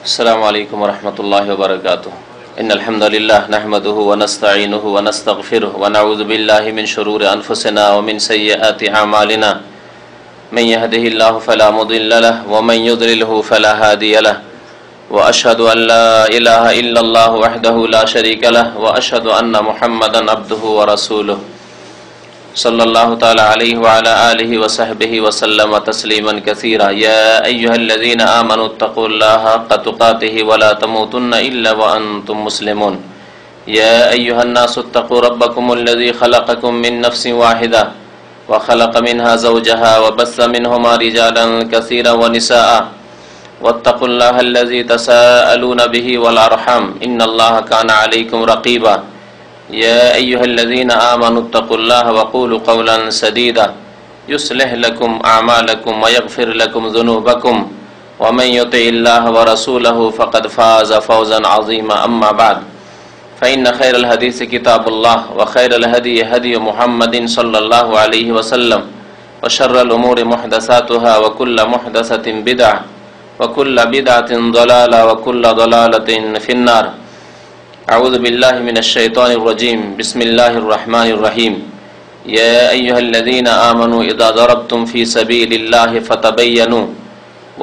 السلام عليكم ورحمة الله وبركاته. إن الحمد لله نحمده ونستعينه ونستغفره ونعوذ بالله من شرور أنفسنا ومن سيئات أعمالنا من يهده الله فلا مضل له ومن يضلله فلا هادي له وأشهد أن لا إله إلا الله وحده لا شريك له وأشهد أن محمدا عبده ورسوله صلى الله تعالى عليه وعلى آله وصحبه وسلم تسليما كثيرا. يا أيها الذين آمنوا اتقوا الله حق تقاته ولا تموتن إلا وأنتم مسلمون. يا أيها الناس اتقوا ربكم الذي خلقكم من نفس واحدة وخلق منها زوجها وبث منهما رجالا كثيرا ونساء واتقوا الله الذي تساءلون به والأرحام إن الله كان عليكم رقيبا. يا أيها الذين آمنوا اتقوا الله وقولوا قولا سديدا يصلح لكم أعمالكم ويغفر لكم ذنوبكم ومن يطع الله ورسوله فقد فاز فوزا عظيما. أما بعد فإن خير الحديث كتاب الله وخير الهدي هدي محمد صلى الله عليه وسلم وشر الأمور محدثاتها وكل محدثة بدعة وكل بدعة ضلالة وكل ضلالة في النار. أعوذ بالله من الشيطان الرجيم. بسم الله الرحمن الرحيم. يا أيها الذين آمنوا إذا ضربتم في سبيل الله فتبينوا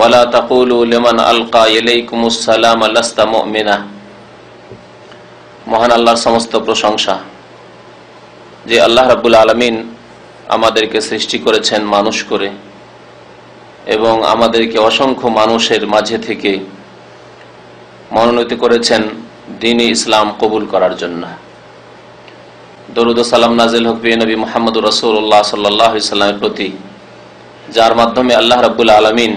ولا تقولوا لمن ألقى إليكم السلام لست مؤمنا. মহান আল্লাহর সমস্ত প্রশংসা, যে আল্লাহ রাব্বুল আলামিন আমাদেরকে সৃষ্টি করেছেন মানুষ করে এবং আমাদেরকে অসংখ্য মানুষের মাঝে থেকে মনোনীত করেছেন দ্বীন-ই ইসলাম কবুল করার জন্য। দরুদ ও সালাম নাজিল হোক প্রিয় নবী মুহাম্মদুর রাসূলুল্লাহ সাল্লাল্লাহু আলাইহি ওয়াসাল্লামের প্রতি, যার মাধ্যমে আল্লাহ রাব্বুল আলামিন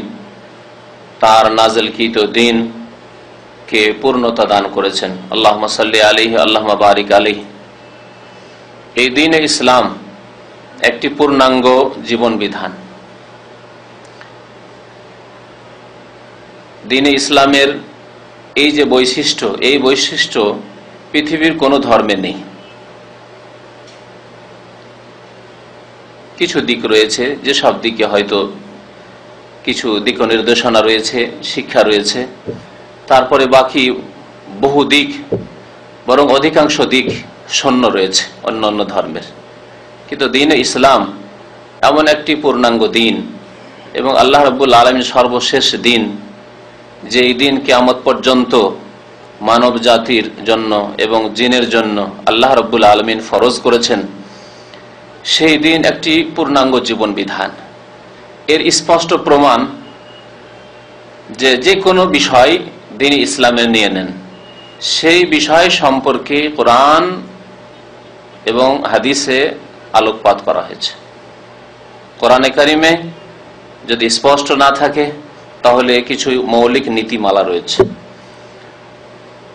তার নাজিলকৃত দ্বীনকে পূর্ণতা দান করেছেন। আল্লাহুম্মা সাল্লি আলাইহি আল্লাহুম্মা বারিক আলাইহি। এই দ্বীন-ই ইসলাম একটি পূর্ণাঙ্গ জীবন বিধান। দ্বীন-ই ইসলামের এই যে বৈশিষ্ট্য, এই বৈশিষ্ট্য পৃথিবীর কোনো ধর্মে নেই। কিছু দিক রয়েছে, যে সব দিকে হয়তো কিছু দিক নির্দেশনা রয়েছে, শিক্ষা রয়েছে, তারপরে বাকি বহু দিক, বরং অধিকাংশ দিক শূন্য রয়েছে অন্য অন্য ধর্মের। কিন্তু দ্বীন-ই ইসলাম এমন একটি পূর্ণাঙ্গ দ্বীন এবং আল্লাহ রাব্বুল আলামিন সর্বশেষ দ্বীন, যে এই দিন কিয়ামত পর্যন্ত মানব জাতির জন্য এবং জিনের জন্য আল্লাহ রাব্বুল আলামিন ফরজ করেছেন, সেই দিন একটি পূর্ণাঙ্গ জীবন বিধান। এর স্পষ্ট প্রমাণ যে যে কোনো বিষয় দ্বীন ইসলামের নিয়ে নেন, সেই বিষয় সম্পর্কে কোরআন এবং হাদিসে আলোকপাত করা হয়েছে। কোরআনে কারিমে যদি স্পষ্ট না থাকে তাহলে কিছু মৌলিক নীতিমালা রয়েছে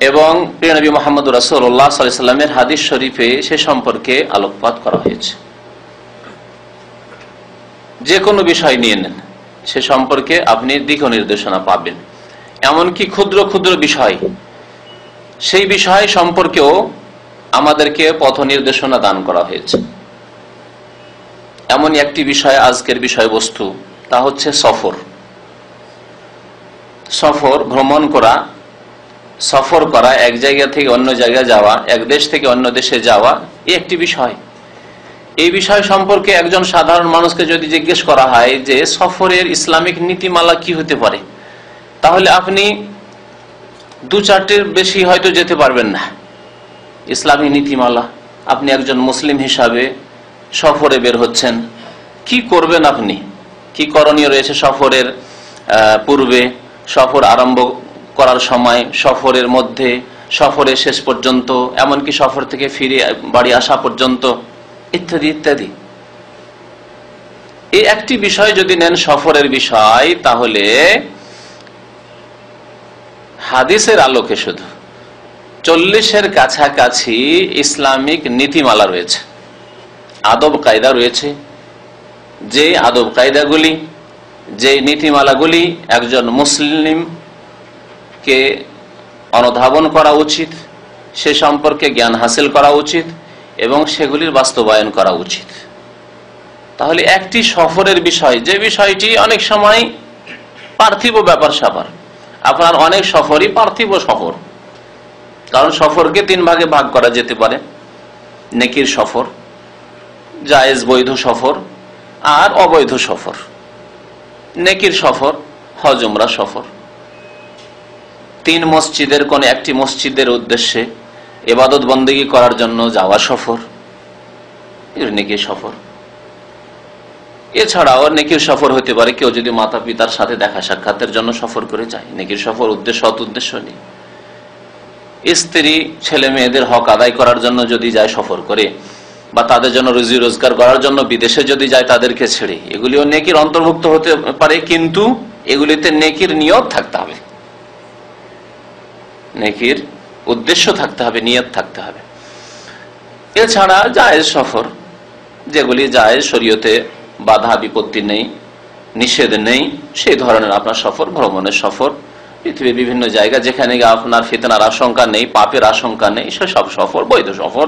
এবং প্রিয় নবী মুহাম্মদ রাসূলুল্লাহ সাল্লাল্লাহু আলাইহি ওয়াসাল্লামের হাদিস শরীফে সে সম্পর্কে আলোকপাত করা হয়েছে। যে কোনো বিষয় নিয়ে নেন, সে সম্পর্কে আপনি দিক নির্দেশনা পাবেন। এমনকি ক্ষুদ্র ক্ষুদ্র বিষয়, সেই বিষয় সম্পর্কেও আমাদেরকে পথ নির্দেশনা দান করা হয়েছে। এমন একটি বিষয় আজকের বিষয়বস্তু, তা হচ্ছে সফর। সফর, ভ্রমণ করা, সফর করা, এক জায়গা থেকে অন্য জায়গায় যাওয়া, এক দেশ থেকে অন্য দেশে যাওয়া, এই একটি বিষয়। এই বিষয় সম্পর্কে একজন সাধারণ মানুষকে যদি জিজ্ঞেস করা হয় যে সফরের ইসলামিক নীতিমালা কি হতে পারে, তাহলে আপনি দু চারটির বেশি হয়তো যেতে পারবেন না। ইসলামিক নীতিমালা, আপনি একজন মুসলিম হিসাবে সফরে বের হচ্ছেন, কি করবেন, আপনি কি করণীয় রয়েছে সফরের পূর্বে, সফর আরম্ভ করার সময়, সফরের মধ্যে, সফরের শেষ পর্যন্ত, এমনকি সফর থেকে ফিরে বাড়ি আসা পর্যন্ত, ইত্যাদি ইত্যাদি। এই একটি বিষয় যদি নেন সফরের বিষয়, তাহলে হাদিসের আলোকে শুধু 40-এর কাছাকাছি ইসলামিক নীতিমালা রয়েছে, আদব কায়দা রয়েছে। যে আদব কায়দাগুলি, যে নীতিমালাগুলি একজন মুসলিমকে অনুধাবন করা উচিত, সে সম্পর্কে জ্ঞান হাসিল করা উচিত এবং সেগুলির বাস্তবায়ন করা উচিত। তাহলে একটি সফরের বিষয়, যে বিষয়টি অনেক সময় পার্থিব ব্যাপার স্যাপার, আপনার অনেক সফরই পার্থিব সফর, কারণ সফরকে 3 ভাগে ভাগ করা যেতে পারে। নেকির সফর, জায়েজ বৈধ সফর, আর অবৈধ সফর। নেকির সফর হজ উমরা সফর, 3 মসজিদের কোন একটি মসজিদের উদ্দেশ্যে ইবাদত বন্দেগী করার জন্য যাওয়া সফর, নেকির সফর। এছাড়াও নেকির সফর হতে পারে কেউ যদি মাতা পিতার সাথে দেখা সাক্ষাতের জন্য সফর করে যায়, নেকির সফর উদ্দেশ্য সৎ উদ্দেশ্য নেই। স্ত্রী ছেলে মেয়েদের হক আদায় করার জন্য যদি যায় সফর করে, বা তাদের জন্য রুজি রোজগার করার জন্য বিদেশে যদি যায় তাদেরকে ছেড়ে, এগুলিও নেকির অন্তর্ভুক্ত হতে পারে, কিন্তু এগুলিতে নেকির নিয়ত থাকতে হবে, নেকির উদ্দেশ্য থাকতে হবে, নিয়ত থাকতে হবে। এছাড়া জায়েজ সফর, যেগুলি জায়েজ, শরীয়তে বাধা বিপত্তি নেই, নিষেধ নেই, সেই ধরনের আপনার সফর, ভ্রমণের সফর, পৃথিবীর বিভিন্ন জায়গা যেখানে আপনার ফিতনার আশঙ্কা নেই, পাপের আশঙ্কা নেই, সেসব সফর বৈধ সফর।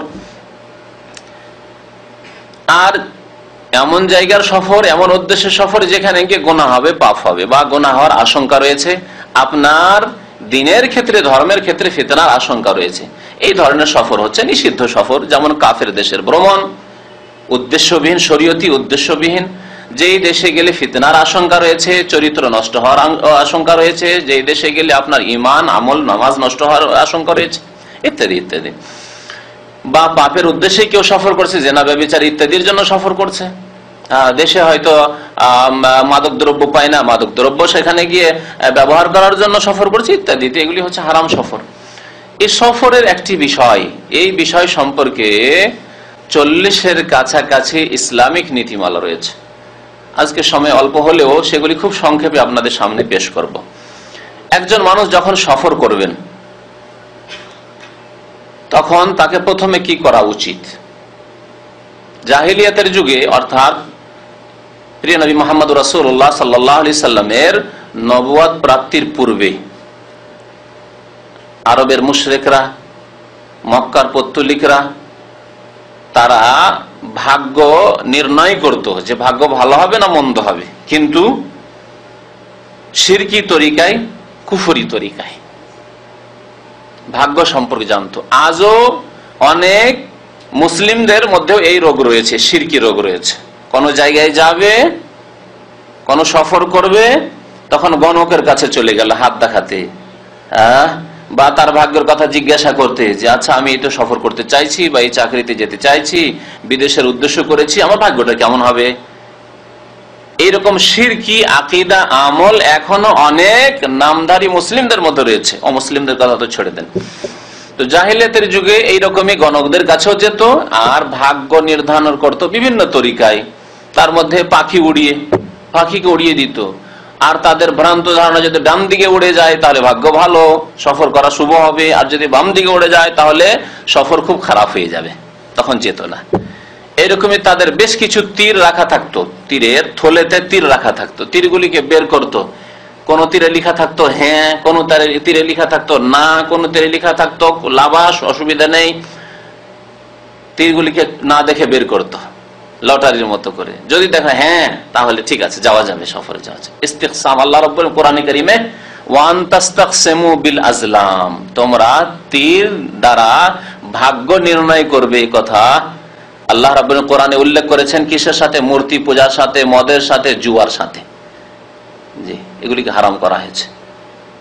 আর এমন জায়গার সফর, এমন উদ্দেশ্যের সফর যেখানে গিয়ে গুনাহ হবে, পাপ হবে, বা গুনাহ হওয়ার আশঙ্কা রয়েছে, আপনার দিনের ক্ষেত্রে, ধর্মের ক্ষেত্রে ফিতনার আশঙ্কা রয়েছে, এই ধরনের সফর হচ্ছে নিষিদ্ধ সফর। যেমন কাফের দেশের ভ্রমণ, উদ্দেশ্যবিহীন, শরীয়তি উদ্দেশ্যবিহীন, যেই দেশে গেলে ফিতনার আশঙ্কা রয়েছে, চরিত্র নষ্ট হওয়ার আশঙ্কা রয়েছে, যেই দেশে গেলে আপনার ঈমান, আমল, নামাজ নষ্ট হওয়ার আশঙ্কা রয়েছে, ইত্যাদি ইত্যাদি। বা পাপের উদ্দেশ্যে কেউ সফর করছে, জেনা ব্যভিচার ইত্যাদির জন্য সফর করছে, দেশে হয়তো মাদক দ্রব্য পায় না, মাদক দ্রব্য সেখানে গিয়ে ব্যবহার করার জন্য সফর করছে, ইত্যাদি। এগুলি হচ্ছে হারাম সফর। এই সফরের একটি বিষয়, এই বিষয় সম্পর্কে 40-এর কাছাকাছি ইসলামিক নীতিমালা রয়েছে। আজকে সময় অল্প হলেও সেগুলি খুব সংক্ষেপে আপনাদের সামনে পেশ করব। একজন মানুষ যখন সফর করবেন তখন তাকে প্রথমে কি করা উচিত? জাহিলিয়াতের যুগে, অর্থাৎ প্রিয় নবী মুহাম্মদ রাসূলুল্লাহ সাল্লাল্লাহু আলাইহি সাল্লামের নবুয়ত প্রাপ্তির পূর্বে আরবের মুশরিকরা, মক্কার পৌত্তলিকরা, তারা ভাগ্য নির্ণয় করত যে ভাগ্য ভালো হবে না মন্দ হবে, কিন্তু শিরকি তরিকায়, কুফরি তরিকায় ভাগ্য সম্পর্কে জানতো। আজও অনেক মুসলিমদের মধ্যেও এই রোগ রয়েছে, শিরকি রোগ রয়েছে। কোন জায়গায় যাবে, কোন সফর করবে, তখন গণকের কাছে চলে গেল হাত দেখাতে, বা তার ভাগ্যের কথা জিজ্ঞাসা করতে, যে আচ্ছা আমি এই তো সফর করতে চাইছি, বা এই চাকরিতে যেতে চাইছি, বিদেশের উদ্দেশ্য করেছি, আমার ভাগ্যটা কেমন হবে। এইরকম শিরকি আকীদা আমল এখনো অনেক নামধারী মুসলিমদের মধ্যে রয়েছে, অমুসলিমদের কথা তো ছেড়ে দেন। তো জাহিলিয়াতের যুগে এইরকমই গণকদের কাছেও যেত, আর ভাগ্য নির্ধারণ করত বিভিন্ন তরিকায়। তার মধ্যে পাখিকে উড়িয়ে দিত, আর তাদের ভ্রান্ত ধারণা যদি ডান দিকে উড়ে যায় তাহলে ভাগ্য ভালো, সফর করা শুভ হবে, আর যদি বাম দিকে উড়ে যায় তাহলে সফর খুব খারাপ হয়ে যাবে, তখন যেত না। এরকমই তাদের বেশ কিছু তীর রাখা থাকতো, তীরের থলেতে তীর রাখা থাকতো, তীরগুলিকে বের করতো। কোন তীরে লেখা থাকতো হ্যাঁ, কোন তীরে লেখা থাকতো না, কোন তীরে লেখা থাকতো লাবাস, অসুবিধা নেই। তীরগুলিকে না দেখে বের করতো লটারির মতো করে। যদি দেখা হ্যাঁ, তাহলে ঠিক আছে, যাওয়া যাবে, সফরে যাওয়া যাবে। ইস্তিকসাম, আল্লাহ রাব্বুল কোরআনে কারীমে ওয়ান তাস্তাকসিমু বিল আজলাম, তোমরা তীর দ্বারা ভাগ্য নির্ণয় করবে, এই কথা আল্লাহ রাব্বুল কোরআনে উল্লেখ করেছেন। কিসের সাথে? মূর্তি পূজার সাথে, মদের সাথে, জুয়ার সাথে। জি, এগুলিকে হারাম করা হয়েছে।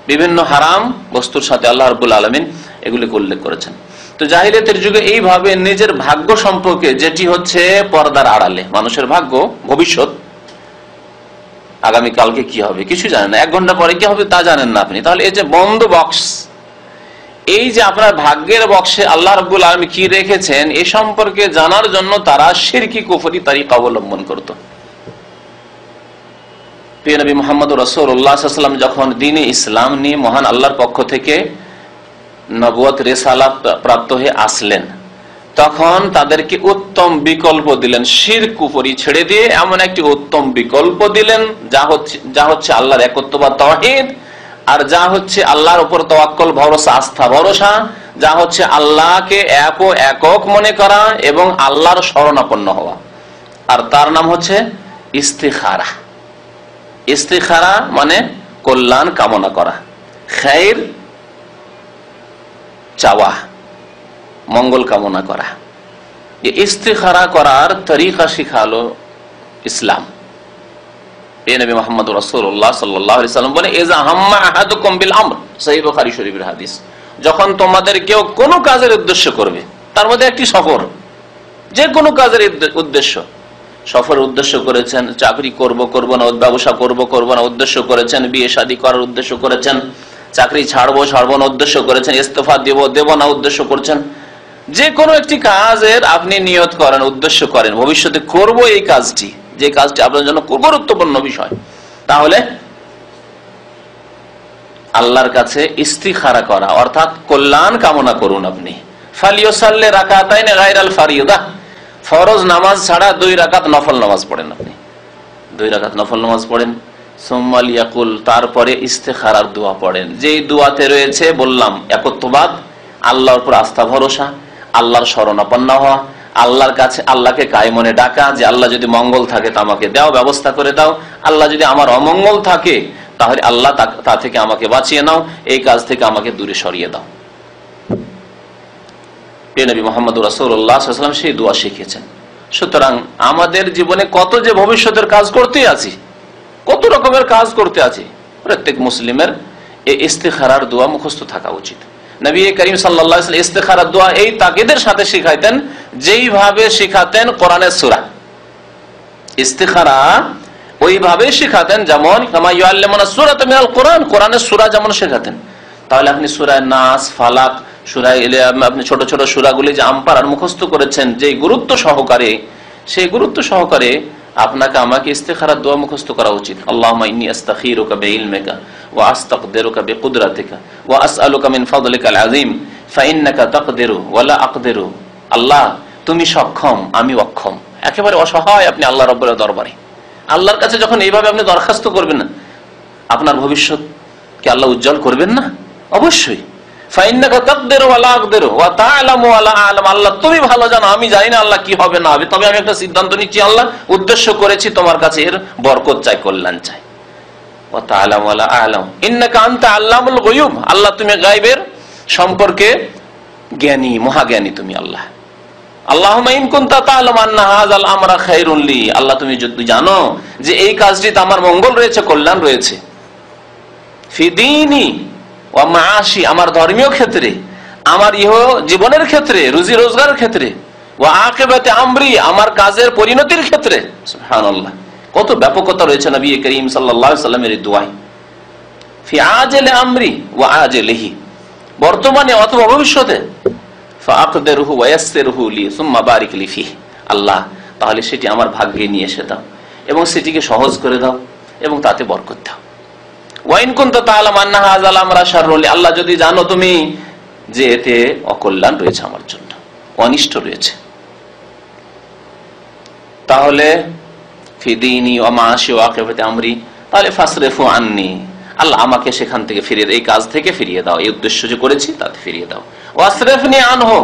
বিভিন্ন হারাম বস্তুর সাথে আল্লাহ রাব্বুল আলামিন এগুলিকে উল্লেখ করেছেন। তো জাহিলিয়াতের যুগে এইভাবে নিজের ভাগ্য সম্পর্কে, যেটি হচ্ছে পর্দার আড়ালে, মানুষের ভাগ্য, ভবিষ্যৎ, আগামীকালকে কি হবে কিছু জানেন না, 1 ঘন্টা পরে কি হবে তা জানেন না আপনি, তাহলে এই যে বন্ধ বক্স, এই যে আপনার ভাগ্যের বক্সে আল্লাহ রাব্বুল আলামিন কি রেখেছেন এ সম্পর্কে জানার জন্য তারা শিরকি কুফরি তরিকা অবলম্বন করত। প্রিয় নবী মুহাম্মদ রাসূলুল্লাহ সাল্লাল্লাহু আলাইহি ওয়াসাল্লাম যখন দ্বীন ইসলাম নিয়ে মহান আল্লাহর পক্ষ থেকে নবুয়ত রিসালাত প্রাপ্ত হয়ে আসলেন, তখন তাদেরকে উত্তম বিকল্প দিলেন। শিরক কুফরি ছেড়ে দিয়ে এমন একটি উত্তম বিকল্প দিলেন যা হচ্ছে আল্লাহর একত্ববাদ তাওহীদ, আর যা হচ্ছে আল্লাহর উপর তাওয়াক্কুল, ভরসা, আস্থা ভরসা, যা হচ্ছে আল্লাহকে এক ও একক মনে করা এবং আল্লাহর শরণাপন্ন হওয়া। আর তার নাম হচ্ছে ইস্তিখারা। ইস্তিখারা মানে কল্যাণ কামনা করা। খায়র চাওয়া, মঙ্গল কামনা করা। ইস্তিখারা করার তরিকা শিখালো ইসলাম। নবী মুহাম্মদ রাসূলুল্লাহ সাল্লাল্লাহু আলাইহি ওয়াসাল্লাম বলে, ইযা হাম্মা আহাদুকুম বিল আমর, সহিহ বুখারী শরীফের হাদিস, যখন তোমাদের কেউ কোনো কাজের উদ্দেশ্য করবে, তার মধ্যে একটি সফর, যে কোনো কাজের উদ্দেশ্য, সফরের উদ্দেশ্য করেছেন, চাকরি করব না, ব্যবসা করব না উদ্দেশ্য করেছেন, বিয়ে শাদী করার উদ্দেশ্য করেছেন, চাকরি ছাড়বো না উদ্দেশ্য করেছেন, ইস্তফা দেব না উদ্দেশ্য করছেন, যে কোনো একটি কাজের আপনি নিয়ত করেন, উদ্দেশ্য করেন, ভবিষ্যতে করব এই কাজটি, যে কাজটি আপনার জন্য গুরুত্বপূর্ণ বিষয়, তাহলে আল্লাহর কাছে ইস্তিখারা করা, অর্থাৎ কল্যাণ কামনা করুন। আপনি ফালিয়াসাল্লি রাকাতাইন গায়রাল ফারিদা, ফরজ নামাজ ছাড়া 2 রাকাত নফল নামাজ পড়েন। আপনি 2 রাকাত নফল নামাজ পড়েন। সুম্মা লিয়াকুল, তারপরে ইস্তিখারার দোয়া পড়েন। যেই দোয়াতে রয়েছে বললাম একত্ববাদ, আল্লাহর উপর আস্থা ভরসা, আল্লাহর শরণাপন্ন হওয়া, আল্লাহর কাছে আল্লাহকে কায়মনে ডাকা যে আল্লাহ যদি মঙ্গল থাকে তা আমাকে দাও, ব্যবস্থা করে দাও, আল্লাহ যদি আমার অমঙ্গল থাকে তাহলে আল্লাহ তা থেকে আমাকে বাঁচিয়ে নাও, এই কাজ থেকে আমাকে দূরে সরিয়ে দাও। নবী মুহাম্মদ রাসূলুল্লাহ সাল্লাল্লাহু আলাইহি ওয়াসাল্লাম সেই দোয়া শিখিয়েছেন। সুতরাং আমাদের জীবনে কত যে ভবিষ্যতের কাজ করতে আছি, কত রকমের কাজ করতে আছি, প্রত্যেক মুসলিমের এই ইস্তিখারার দোয়া মুখস্থ থাকা উচিত। নবী করিম সাল্লাল্লাহু আলাইহি ওয়াসাল্লাম ইস্তিখারার দোয়া এই তাকিদের সাথে শিখাইতেন যেইভাবে শিখাতেন কোরআনের সূরা। ইস্তিখারা ওইভাবে শিখাতেন যেমন কামা ইউআল্লিমুনা সূরাতা মিনাল কোরআন, কোরআনের সূরা যেমন শেখাতেন। তাহলে আপনি সূরা নাস, ফালাক, সূরা আপনি ছোট ছোট সূরাগুলি যে আমপারার মুখস্থ করেছেন যে গুরুত্ব সহকারে, সেই গুরুত্ব সহকারে আপনাকে আমাকে ইস্তিখারার দোয়া মুখস্থ করা উচিত। আল্লাহুম্মা ইন্নী আস্তাখিরুকা বিইলমিকা ওয়া আস্তাকদিরুকা বিকুদরাতিকা ওয়া আসআলুকা মিন ফাদলিকাল আযীম ফাইন্নাকা তাকদিরু ওয়া লা আকদিরু। আল্লাহ তুমি সক্ষম, আমি অক্ষম, একেবারে অসহায় আপনি আল্লাহ রাব্বুল দরবারে। আল্লাহর কাছে যখন এইভাবে আপনি দরখাস্ত করবেন না, আপনার ভবিষ্যৎকে আল্লাহ উজ্জ্বল করবেন না? অবশ্যই। ফাইন্নাকা তাকদিরু ওয়া লা আকদিরু ওয়া তা'লামু ওয়া লা আ'লাম, আল্লাহ তুমি ভালো জানো, আমি জানি না আল্লাহ কি হবে না হবে, তবে আমি একটা সিদ্ধান্ত নিচ্ছি, আল্লাহ উদ্দেশ্য করেছি তোমার কাছে এর বরকত চাই, কল্যাণ চাই। ওয়া তা'লামু ওয়া লা আ'লাম ইন্নাকা আনতা আল্লামুল গায়ুব, আল্লাহ তুমি গায়বের সম্পর্কে জ্ঞানী, মহাজ্ঞানী তুমি আল্লাহ। আল্লাহুম্মা ইন কুনতা তা'লামু আন্না হাযাল আমরা খায়রুন লি, আল্লাহ তুমি যদি জানো যে এই কাজটিতে আমার মঙ্গল রয়েছে, কল্যাণ রয়েছে, ফি দীনি ওয়া মাআশি, আমার ধর্মীয় ক্ষেত্রে, আমার ইহ জীবনের ক্ষেত্রে, রুজি রোজগারের ক্ষেত্রে, ওয়া আকিবাতি আমরি, আমার কাজের পরিণতির ক্ষেত্রে। সুবহানাল্লাহ, কত ব্যাপকতা রয়েছে নবী করিম সাল্লাল্লাহু আলাইহি ওয়াসাল্লামের দোয়ায়। ফি আজিলি আমরি ওয়া আজিলিহি, বর্তমানে অথবা ভবিষ্যতে, ফাআকদিরহু ওয়া ইয়াসসিরহু লি সুম্মা বারিক লি ফিহি, আল্লাহ তাহলে সেটি আমার ভাগ্যে নিয়ে এসে দাও এবং সেটিকে সহজ করে দাও এবং তাতে বরকত দাও। ওয়াইন কুনতা তা'লামু আন্না হাযাল আমরা শাররুন লি, আল্লাহ যদি জানো তুমি যে এতে অকল্যাণ রয়েছে আমার জন্য, অনিষ্ট রয়েছে, তাহলে ফি দীনি ওয়া মাআশি ওয়া আকিবাতি আমরি, তাহলে ফাসরিফু আন্নি, আল্লাহ আমাকে সেখান থেকে ফিরিয়ে দাও, এই কাজ থেকে ফিরিয়ে দাও, এই উদ্দেশ্য যে করেছি তাতে ফিরিয়ে দাও। ওয়াসরিফনি আনহু,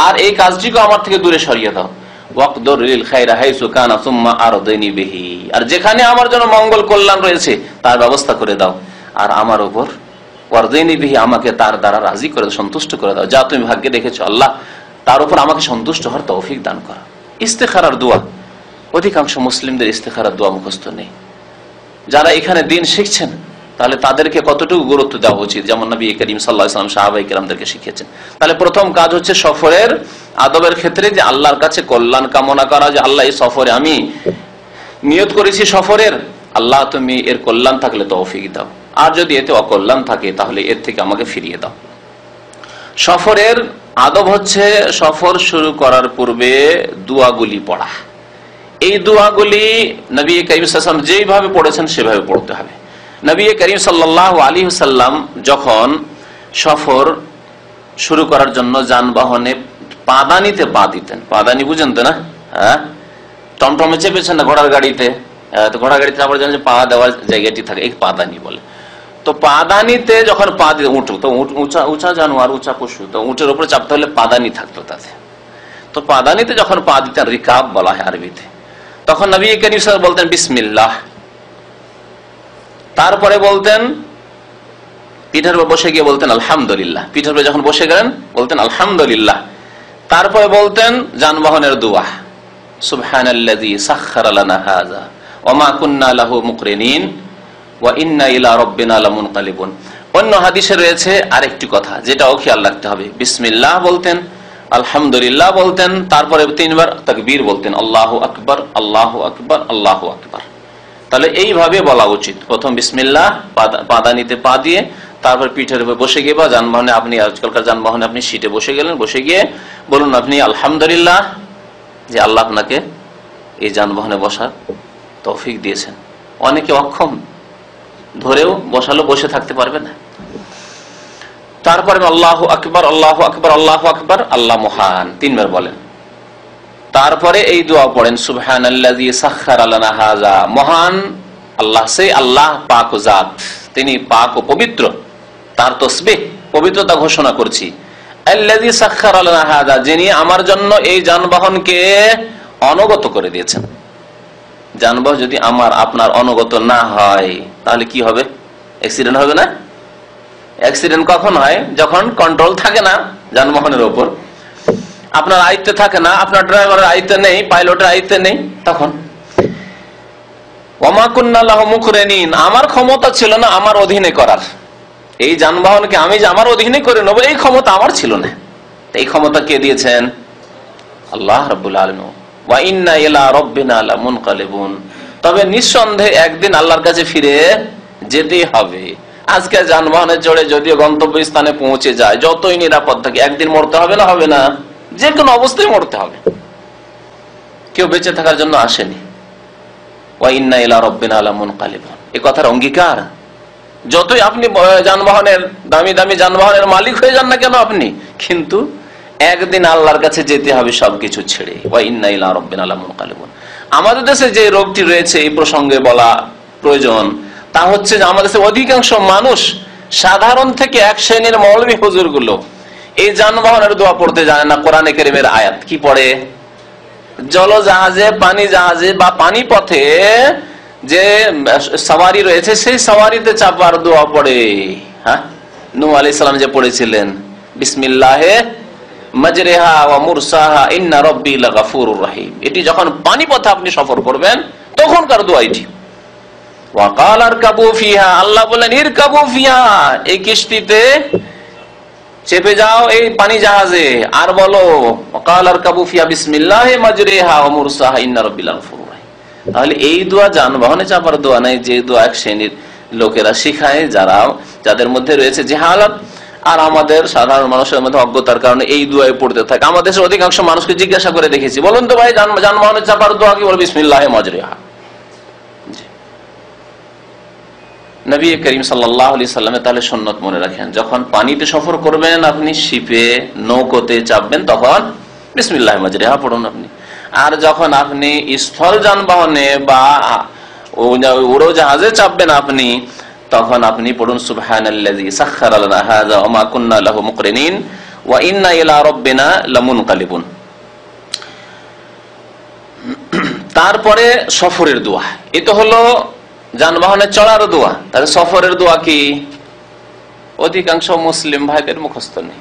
আর এই কাজটিকে আমার থেকে দূরে সরিয়ে দাও। ওয়াকদুর লিল খায়রা হাইসু কানা সুম্মা আরদিনি বিহি, আর যেখানে আমার জন্য মঙ্গল কল্যাণ রয়েছে তার ব্যবস্থা করে দাও, আর আমার উপর ওয়ারদিনি বিহি, আমাকে তার দ্বারা রাজি করে দাও, সন্তুষ্ট করে দাও, যা তুমি ভাগ্যে দেখেছো আল্লাহ তার উপর আমাকে সন্তুষ্ট হওয়ার তৌফিক দান করো। ইস্তিখারার দোয়া, অধিকাংশ মুসলিমদের ইস্তিখারার দোয়া মুখস্থ নেই। যারা এখানে দিন শিখছেন তাহলে তাদেরকে কতটুকু গুরুত্ব দেওয়া উচিত, যেমন নবী করিম সাল্লাল্লাহু আলাইহি ওয়াসাল্লাম সাহাবায়ে কেরামদেরকে শিখিয়েছেন। তাহলে প্রথম কাজ হচ্ছে সফরের আদবের ক্ষেত্রে যে আল্লাহর কাছে কল্যাণ কামনা করা, যে আল্লাহ এই সফরে আমি নিয়ত করেছি সফরের, আল্লাহ তুমি এর কল্যাণ থাকলে তৌফিক দাও, আর যদি এতে অকল্যাণ থাকে তাহলে এর থেকে আমাকে ফিরিয়ে দাও। সফরের আদব হচ্ছে সফর শুরু করার পূর্বে দোয়াগুলি পড়া। এই দোয়াগুলি নবী করিম সাল্লাল্লাহু আলাইহি ওয়াসাল্লাম যেভাবে পড়েছেন সেভাবে পড়তে হবে। নবী করিম সাল্লাল্লাহু আলাইহি ওয়াসাল্লাম যখন সফর শুরু করার জন্য যানবাহনে পাদানিতে পা দিতেন, পাদানি বুঝেন তো না? হ্যাঁ, টমটমে চেপেছেন না ঘোড়ার গাড়িতে, তো ঘোড়ার গাড়িতে আবার জানেন যে পা দেওয়ার জায়গাটি থাকে, এই পাদানি বলে। তো পাদানিতে যখন পা দিতে, উঁট তো উঁচা জানোয়ার, উঁচা পশু, তো উঁটের উপরে চাপতে হলে পাদানি থাকতো তাতে। তো পাদানিতে যখন পা দিতেন, রিকাব বলা হয় আরবিতে, তখন নবী করিম সাল্লাল্লাহু আলাইহি ওয়াসাল্লাম বলতেন বিসমিল্লাহ, তারপরে বলতেন পিঠের উপর বসে গিয়ে বলতেন আলহামদুলিল্লাহ। পিঠের উপর যখন বসে গেলেন বলতেন আলহামদুলিল্লাহ। তারপরে বলতেন যানবাহনের দোয়া, সুবহানাল্লাযী সাখখারা লানা হাযা ওয়া মা কুন্না লাহু মুকরিনিন ওয়া ইন্না ইলা রাব্বিনা লামুনকালিবুন। অন্য হাদিসে রয়েছে আরেকটি কথা, যেটাও খেয়াল রাখতে হবে। বিসমিল্লাহ বলতেন, আলহামদুলিল্লাহ বলতেন, তারপরে 3 বার তাকবীর বলতেন, আল্লাহু আকবার আল্লাহু আকবার আল্লাহু আকবার। তাহলে এইভাবে বলা উচিত। প্রথম বিসমিল্লাহ, পাদানিতে পা দিয়ে, তারপর পিঠের উপর বসে গিয়ে বা যানবাহনে, আপনি আজকালকার যানবাহনে আপনি সিটে বসে গেলেন, বসে গিয়ে বলুন আপনি আলহামদুলিল্লাহ যে আল্লাহ আপনাকে এই যানবাহনে বসার তৌফিক দিয়েছেন। অনেকে অক্ষম, ধরেও বসালো বসে থাকতে পারবে না। তারপরে আল্লাহু আকবার আল্লাহু আকবার আল্লাহু আকবার, আল্লাহ মহান 3 বার বলেন। তারপরে এই দোয়া পড়েন, সুবহানাল্লাযী সাখখারা লানা হাযা, মহান আল্লাহ, সেই আল্লাহ পাক ও জাত, তিনি পাক ও পবিত্র, তার তাসবিহ পবিত্রতা ঘোষণা করছি। আল্লাযী সাখখারা লানা হাযা, যিনি আমার জন্য এই যানবাহনকে অনুগত করে দিয়েছেন। যানবাহন যদি আমার আপনার অনুগত না হয় তাহলে কি হবে? অ্যাক্সিডেন্ট হবে না? অ্যাক্সিডেন্ট কখন হয়? যখন কন্ট্রোল থাকে না যানবাহনের উপর, আপনার আয়ত্তে থাকে না, আপনার ড্রাইভারের আয়ত্তে নেই, পাইলটের আয়ত্তে নেই, তখন ওয়া মা কুন্না লাহু মুকরিনিন, আমার ক্ষমতা ছিল না আমার অধীনে করার। এই যানবাহনকে আমি যে আমার অধীনে করে নেব, এই ক্ষমতা আমার ছিল না। এই ক্ষমতা কে দিয়েছেন? আল্লাহ রাব্বুল আলামিন। ওয়া ইন্না ইলা রাব্বিনা লামুনকালিবুন, তবে নিঃসন্দেহে একদিন আল্লাহর কাছে ফিরে যেতে হবে। আজকে যানবাহনে চড়ে যদিও গন্তব্যস্থানে পৌঁছে যায়, যতই নিরাপদ থাকে, একদিন মরতে হবে না? হবে না? যে কোনো অবস্থায় মরতে হবে। কেউ বেঁচে থাকার জন্য আসেনি। ওয়া ইন্না ইলা রাব্বিনা লামুনকালিবুন, এই কথার অঙ্গীকার। যতই আপনি যানবাহনের দামি দামি যানবাহনের মালিক হয়ে যান না কেন আপনি, কিন্তু একদিন আল্লাহর কাছে যেতে হবে সবকিছু ছেড়ে। ওয়া ইন্না ইলা রাব্বিনা লামুনকালিবুন। আমাদের দেশে যে রোগটি রয়েছে এই প্রসঙ্গে বলা প্রয়োজন, তা হচ্ছে যে আমাদের দেশে অধিকাংশ মানুষ, সাধারণ থেকে এক শ্রেণীর মৌলভী হুজুর গুলো, এই যানবাহনের দোয়া পড়তে জানে না। কোরআনে কারীমের আয়াত কি পড়ে? জলজাহাজে, পানি জাহাজে বা পানি পথে যে সওয়ারি রয়েছে, সেই সওয়ারিতে চাপার দোয়া পড়ে। হ্যাঁ, নূহ আলাইহিস সালাম যে পড়েছিলেন, বিসমিল্লাহে মাজরিহা ওয়া মুরসাহা ইন্না রাব্বি লাগাফুরুর রহিম। এটি যখন পানি পথে আপনি সফর করবেন তখনকার দোয়া এটি। ওয়া ক্বালা আরকাবু ফিহা, আল্লাহ বলেন ইরকাবু ফিহা, এই কিস্তিতে চেপে যাও, এই পানি জাহাজে, আর বলো ওয়া ক্বালা আরকাবু ফিহা বিসমিল্লাহি মাজরিহা ওয়া মুরসাহা ইন্না রাব্বি লাগাফুরুর রহিম। তাহলে এই দোয়া যানবাহনে চাপার দোয়া নাই, যে দোয়া এক শ্রেণীর লোকেরা শিখায়, যাদের মধ্যে রয়েছে জাহালাত, আর আমাদের সাধারণ মানুষের মধ্যে অজ্ঞতার কারণে এই দোয়াই পড়তে থাকে। আমাদের দেশের অধিকাংশ মানুষকে জিজ্ঞাসা করে দেখেছি, বলুন তো ভাই যানবাহনে চাপার দোয়া কি? বলে বিসমিল্লাহি মাজরিহা। নবী করিম সাল্লাল্লাহু আলাইহি সাল্লামের তাহলে সুন্নাত মনে রাখেন, যখন পানিতে সফর করবেন, আপনি শিপে নৌকোতে চাপবেন, তখন বিসমিল্লাহি মাজরিহা পড়ুন আপনি। আর যখন আপনি স্থল যানবাহনে বা উড়োজাহাজে চাপবেন আপনি, তখন আপনি পড়ুন সুবহানাল্লাযী সাখখারা লানা হাযা ওয়া মা কুন্না লাহু মুকরিনিন ওয়া ইন্না ইলা রাব্বিনা লামুনকালিবুন। তারপরে সফরের দোয়া, এটা হলো যানবাহনে চড়ার দোয়া। তাহলে সফরের দোয়া কি? অধিকাংশ মুসলিম ভাইদের মুখস্থ নেই,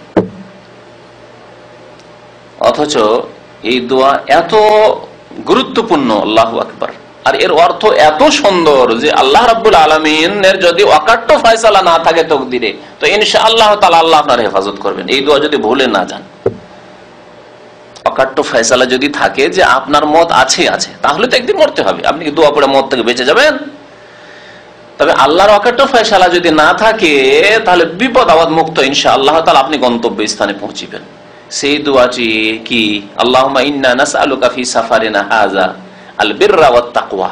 অথচ এই দোয়া এত গুরুত্বপূর্ণ, আল্লাহু আকবার। আর এর অর্থ এত সুন্দর যে আল্লাহ রাব্বুল আলামিনের যদি অকাট্য ফয়সালা না থাকে তকদিরে, তো ইনশাআল্লাহ তাআলা আল্লাহ আপনার হেফাজত করবেন। এই দোয়া যদি ভুলে না যান, অকাট্য ফয়সালা যদি থাকে যে আপনার মত আছে, তাহলে তো একদিন মরতে হবে। আপনি কি দোয়া পড়ে মত থেকে বেঁচে যাবেন? তবে আল্লাহর অকাট্য ফয়সালা যদি না থাকে, তাহলে বিপদ আপদ মুক্ত ইনশাআল্লাহ তাআলা আপনি গন্তব্য স্থানে পৌঁছিবেন। সেই দোয়াটি কি? আল্লাহুম্মা ইন্না নাসআলুকা ফি সাফারিনা হাযা আল বিররা ওয়াত তাকওয়া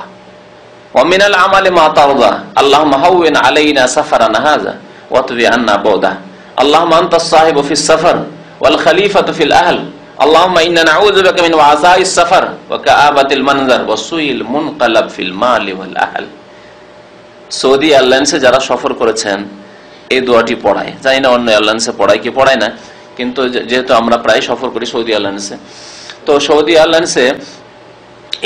ওয়া মিনাল আমালি মা তারদা আল্লাহুম্মা হাওবিন আলাইনা সাফারানা হাযা ওয়া তুবি আন্না বুদা আল্লাহুম্মা আনতাস সাহিবু ফিস সাফার ওয়াল খলিফাতু ফিল আহল আল্লাহুম্মা ইন্না নাউযু বিকা মিন ওয়াসাইস সাফার ওয়া কাআবাতিল মানজার ওয়া সুইল মুনকালাব ফিল মালি ওয়াল আহল। সৌদি এয়ারলাইন্সে যারা সফর করেছেন এই দোয়াটি পড়ায়, জানি না অন্য এয়ারলাইন্সে পড়ায় কি পড়ায় না, কিন্তু যেহেতু আমরা প্রায় সফর করি সৌদি এয়ারলাইন্সে, তো সৌদি এয়ারলাইন্সে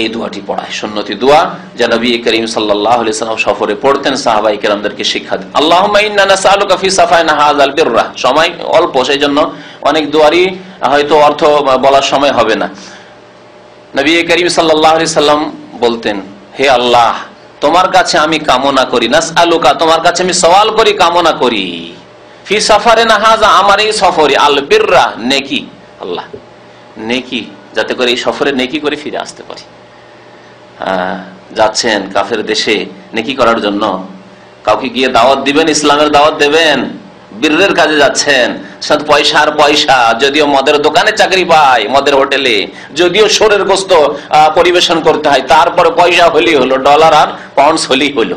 এই দোয়াটি পড়ায়, সুন্নতি দোয়া, যা নবী করিম সাল্লাল্লাহু আলাইহি ওয়াসাল্লাম সফরে পড়তেন, সাহাবায়ে কেরামদেরকে শিক্ষা দেন। আল্লাহুম্মা ইন্না নাসআলুকা ফি সাফাইনা হাযাল বিররা। সময় অল্প, সেই জন্য অনেক দোয়ারই হয়তো অর্থ বলার সময় হবে না। নবী করিম সাল্লাল্লাহু আলাইহি ওয়াসাল্লাম বলতেন, হে আল্লাহ, তোমার কাছে আমি কামনা করি, নাসআলুকা, তোমার কাছে আমি সওয়াল করি, কামনা করি, ফি সাফারিনা হাযা, আমার এই সফরে, আল বিররা, নেকি, আল্লাহ নেকি, যাতে করে এই সফরে নেকি করে ফিরে আসতে পারি। যাচ্ছেন কাফের দেশে নেকি করার জন্য, কাউকে গিয়ে দাওয়াত দিবেন, ইসলামের দাওয়াত দেবেন, বীরের কাজে যাচ্ছেন, সাথে পয়সার পয়সা, যদিও মদের দোকানে চাকরি পায়, মদের হোটেলে, যদিও শোরের গোস্ত পরিবেশন করতে হয়, তারপরে পয়সা হলেই হলো, ডলার আর পাউন্ডস হলেই হলো।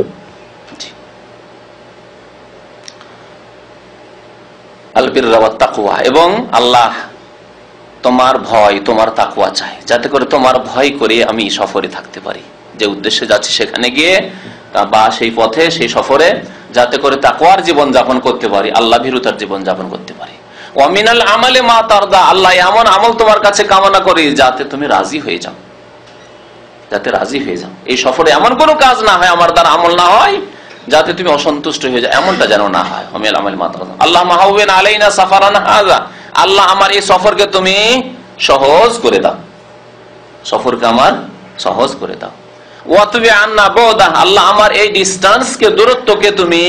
আল বিররা ওয়াত তাকওয়া, এবং আল্লাহ তোমার ভয়, তোমার তাকওয়া চাই, যাতে করে তোমার ভয় করে আমি সফরে থাকতে পারি, যে উদ্দেশ্যে যাচ্ছি সেখানে গিয়ে বা সেই পথে, সেই সফরে, যাতে করে তাকওয়ার জীবন যাপন করতে পারি, আল্লাহ ভীরুতার জীবন যাপন করতে পারি। ওয়া মিনাল আমালি মা তারদা, আল্লাহ এমন আমল তোমার কাছে কামনা করি যাতে তুমি রাজি হয়ে যাও, যাতে রাজি হয়ে যাও। এই সফরে এমন কোনো কাজ না হয়, আমার দ্বারা আমল না হয়, যাতে তুমি অসন্তুষ্ট হয়ে যাও, এমনটা যেন না হয়। মিনাল আমালি মা তারদা। আল্লাহ মাহাউবিন আলাইনা সাফারানা হাযা, আল্লাহ আমার এই সফরকে তুমি সহজ করে দাও, সফরকে আমার সহজ করে দাও। ওয়াতুবি আন্না বুদা, আল্লাহ আমার এই ডিসটেন্সকে, দূরত্বকে তুমি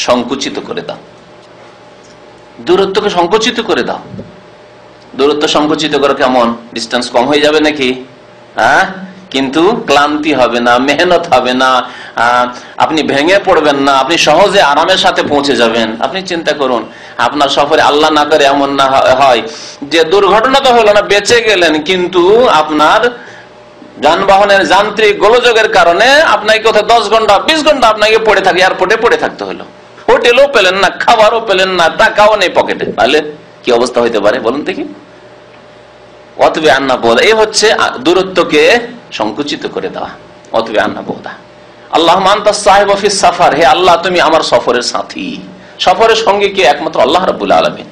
সংকুচিত করে দাও, দূরত্বকে সংকুচিত করে দাও। দূরত্ব সংকুচিত করে কেমন? ডিসটেন্স কম হয়ে যাবে নাকি? হ্যাঁ, কিন্তু ক্লান্তি হবে না, মেহনত হবে না, আপনি ভেঙে পড়বেন না, আপনি সহজে আরামের সাথে পৌঁছে যাবেন। আপনি চিন্তা করুন, আপনার সফরে আল্লাহ না করে এমন না হয় যে দুর্ঘটনা তো হলো না, বেঁচে গেলেন, কিন্তু আপনার যানবাহনের যান্ত্রিক গোলযোগের কারণে আপনাকে কোথাও 10 ঘন্টা 20 ঘন্টা আপনাকে পড়ে থাকে, এয়ারপোর্টে পড়ে থাকতে হলো, হোটেলও পেলেন না, খাবারও পেলেন না, টাকাও নেই পকেটে, তাহলে কি অবস্থা হইতে পারে বলুন দেখি? অতবে আন্না বোধা, এই হচ্ছে দূরত্বকে সংকুচিত করে দেওয়া। অতবে আন্না বোধা। আল্লাহ আনতাস সাহিব ফিস সাফার, হে আল্লাহ তুমি আমার সফরের সাথী। সফরের সঙ্গে কে? একমাত্র আল্লাহ রাব্বুল আলামিন।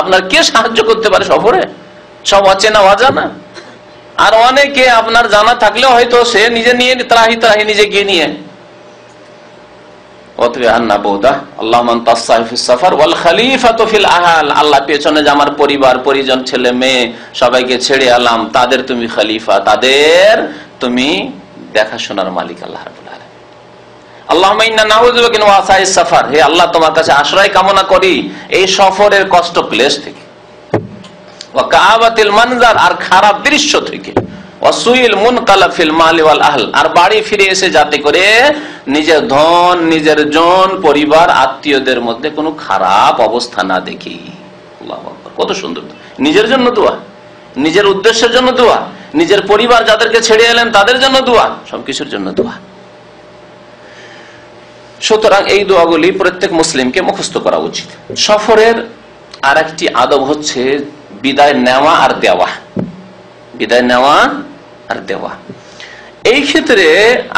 আপনার কে সাহায্য করতে পারে সফরে? সব অচেনা অজানা, আর অনেকে আপনার জানা থাকলেও হয়তো সে নিজে নিয়ে ত্রাহি নিজে গিয়ে নিয়ে। আল্লাহ পেছনে যে আমার পরিবার পরিজন, ছেলে মেয়ে সবাইকে ছেড়ে এলাম, তাদের তুমি খলিফা, তাদের তুমি দেখাশোনার মালিক আল্লাহ রাব্বুল আলামিন। আল্লাহুম্মা ইন্না নাউযু বিকা মিন ওয়াসাইস সাফার, হে আল্লাহ তোমার কাছে আশ্রয় কামনা করি এই সফরের কষ্ট ক্লেশ থেকে, ওয়া কাআবাতিল মানজার, আর খারাপ দৃশ্য থেকে, ওয়াসুইল মুনকালাব ফিল মালি ওয়াল আহল, আর বাড়ি ফিরে এসে যাতে করে নিজের ধন, নিজের জন, পরিবার, আত্মীয়দের মধ্যে কোনো খারাপ অবস্থা না দেখি। আল্লাহু আকবার, কত সুন্দর! নিজের জন্য দোয়া, নিজের উদ্দেশ্যের জন্য দোয়া, নিজের পরিবার যাদেরকে ছেড়ে এলেন তাদের জন্য দোয়া, সবকিছুর জন্য দোয়া। সুতরাং এই দোয়াগুলি প্রত্যেক মুসলিমকে মুখস্থ করা উচিত। সফরের আর একটি আদব হচ্ছে বিদায় নেওয়া আর দেওয়া। বিদায় নেওয়া আর দেওয়া, এই ক্ষেত্রে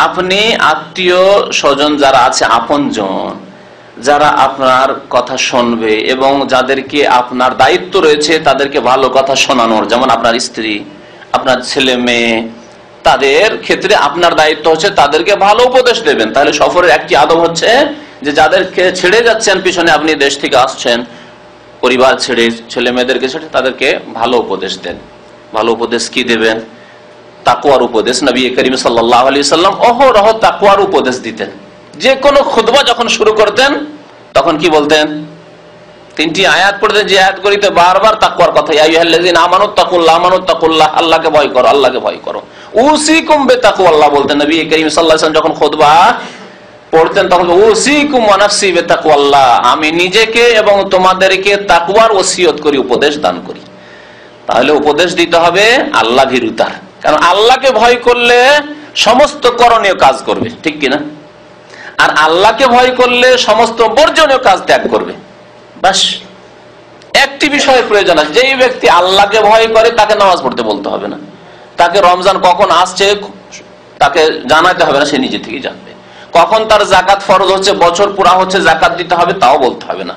আপনি আত্মীয় স্বজন যারা আছে, আপনজন যারা আপনার কথা শুনবে এবং যাদেরকে আপনার দায়িত্ব রয়েছে তাদেরকে ভালো কথা শোনানোর, যেমন আপনার স্ত্রী, আপনার ছেলে মেয়ে, তাদের ক্ষেত্রে আপনার দায়িত্ব হচ্ছে তাদেরকে ভালো উপদেশ দেবেন। তাহলে সফরের একটি আদব হচ্ছে যে যাদেরকে ছেড়ে যাচ্ছেন, পিছনে আপনি দেশ থেকে আসছেন, পরিবার ছেড়ে, ছেলে মেয়েদেরকে ছেড়ে, তাদেরকে ভালো উপদেশ দেন। ভালো উপদেশ কি দেবেন? তাকওয়ার উপদেশ। নবী করিম সাল্লাল্লাহু আলাইহি ওয়াসাল্লাম অহরহ তাকওয়ার উপদেশ দিতেন। যে কোনো খুতবা যখন শুরু করতেন তখন কি বলতেন? 3টি আয়াত পড়তেন, যে আয়াতগুলিতে বারবার তাকওয়ার কথা, ইয়া আইয়ুহাল্লাযীনা আমানুত্তাকুল্লাহ, আমানুত্তাকুল্লাহ, আল্লাহকে ভয় করো, আল্লাহকে ভয় করো। উসিকুম বিতাকওয়াল্লাহ বলতেন নবী করিম সাল্লাল্লাহু আলাইহি ওয়াসাল্লাম যখন খুতবা পড়তেন, তখন উসিকুম ওয়া নাফসি বিতাকওয়াল্লাহ, আমি নিজেকে এবং তোমাদেরকে তাকওয়ার ওসিয়ত করি, উপদেশ দান করি। তাহলে উপদেশ দিতে হবে আল্লাহ ভীরুতার, কারণ আল্লাহকে ভয় করলে সমস্ত করণীয় কাজ করবে, ঠিক কিনা? আর আল্লাহকে ভয় করলে সমস্ত বর্জনীয় কাজ ত্যাগ করবে। বাস একটি বিষয়ের প্রয়োজন আছে, যেই ব্যক্তি আল্লাহকে ভয় করে তাকে নামাজ পড়তে বলতে হবে না, তাকে রমজান কখন আসছে তাকে জানাতে হবে না, সে নিজে থেকে জানবে। কখন তার যাকাত ফরজ হচ্ছে, বছর পুরা হচ্ছে, যাকাত দিতে হবে, তাও বলতে হবে না।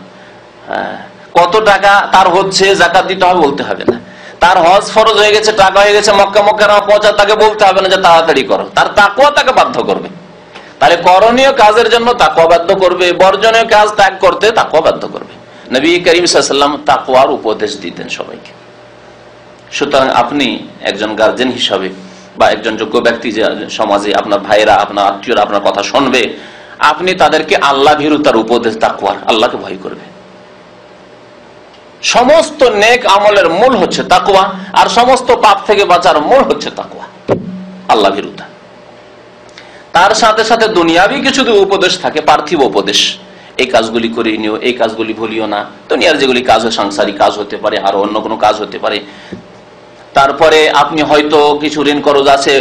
কত টাকা তার হচ্ছে, যাকাত দিতে হবে, বলতে হবে না। তার হজ ফরজ হয়ে গেছে, টাকা হয়ে গেছে, মক্কা মুকাররমা পৌঁছা, তাকে বলতে হবে না যে তাড়াতাড়ি করো, তার তাকওয়া তাকে বাধ্য করবে। তাহলে করণীয় কাজের জন্য তাকওয়া বাধ্য করবে, বর্জনীয় কাজ ত্যাগ করতে তাকওয়া বাধ্য করবে। নবী করিম সাল্লাল্লাহু আলাইহি ওয়াসাল্লাম তাকওয়ার উপদেশ দিতেন সবাইকে। সুতরাং আপনি একজন গার্জেন হিসাবে বা একজন যোগ্য ব্যক্তি, যে সমাজে আপনার ভাইরা, আপনার আত্মীয়রা আপনার কথা শুনবে, আপনি তাদেরকে আল্লাহ ভীরুতার উপদেশ, তাকওয়ার, আল্লাহকে ভয় করবে। সমস্ত নেক আমলের মূল হচ্ছে তাকওয়া, আর সমস্ত পাপ থেকে বাঁচার মূল হচ্ছে তাকওয়া, আল্লাহ ভীরুতা। তার সাথে সাথে দুনিয়াবি কিছু উপদেশ থাকে, পার্থিব উপদেশ, এই কাজগুলি করে নিও, এই কাজগুলি ভুলিও না। দুনিয়ার যেগুলি কাজ, সাংসারিক কাজ হতে পারে, আর অন্য কোনো কাজ হতে পারে। তারপরে আপনি হয়তো কিছু ঋণ করজ আছে,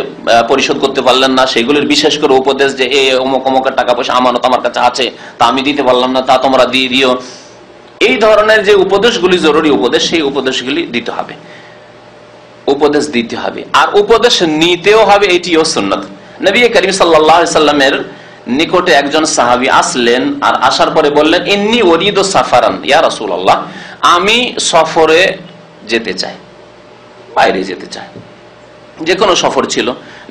পরিশোধ করতে পারলেন না, সেগুলির বিশেষ করে উপদেশ যে এই অমুক অমুকের টাকা পয়সা আমানত আমার কাছে আছে, তা আমি দিতে পারলাম না, তা তোমরা দিয়ে দিও। এই ধরনের যে উপদেশগুলি জরুরি উপদেশ, সেই উপদেশগুলি দিতে হবে, উপদেশ দিতে হবে, আর উপদেশ নিতেও হবে, এটিও সুন্নাত। নবী করিম সাল্লাল্লাহু আলাইহি সাল্লামের নিকটে একজন সাহাবী আসলেন, আর আসার পরে বললেন, ইন্নী উরিদু সাফারান ইয়া রাসূলুল্লাহ, আমি সফরে যেতে চাই, বাইরে যেতে চাই, যে কোনো সফর ছিল।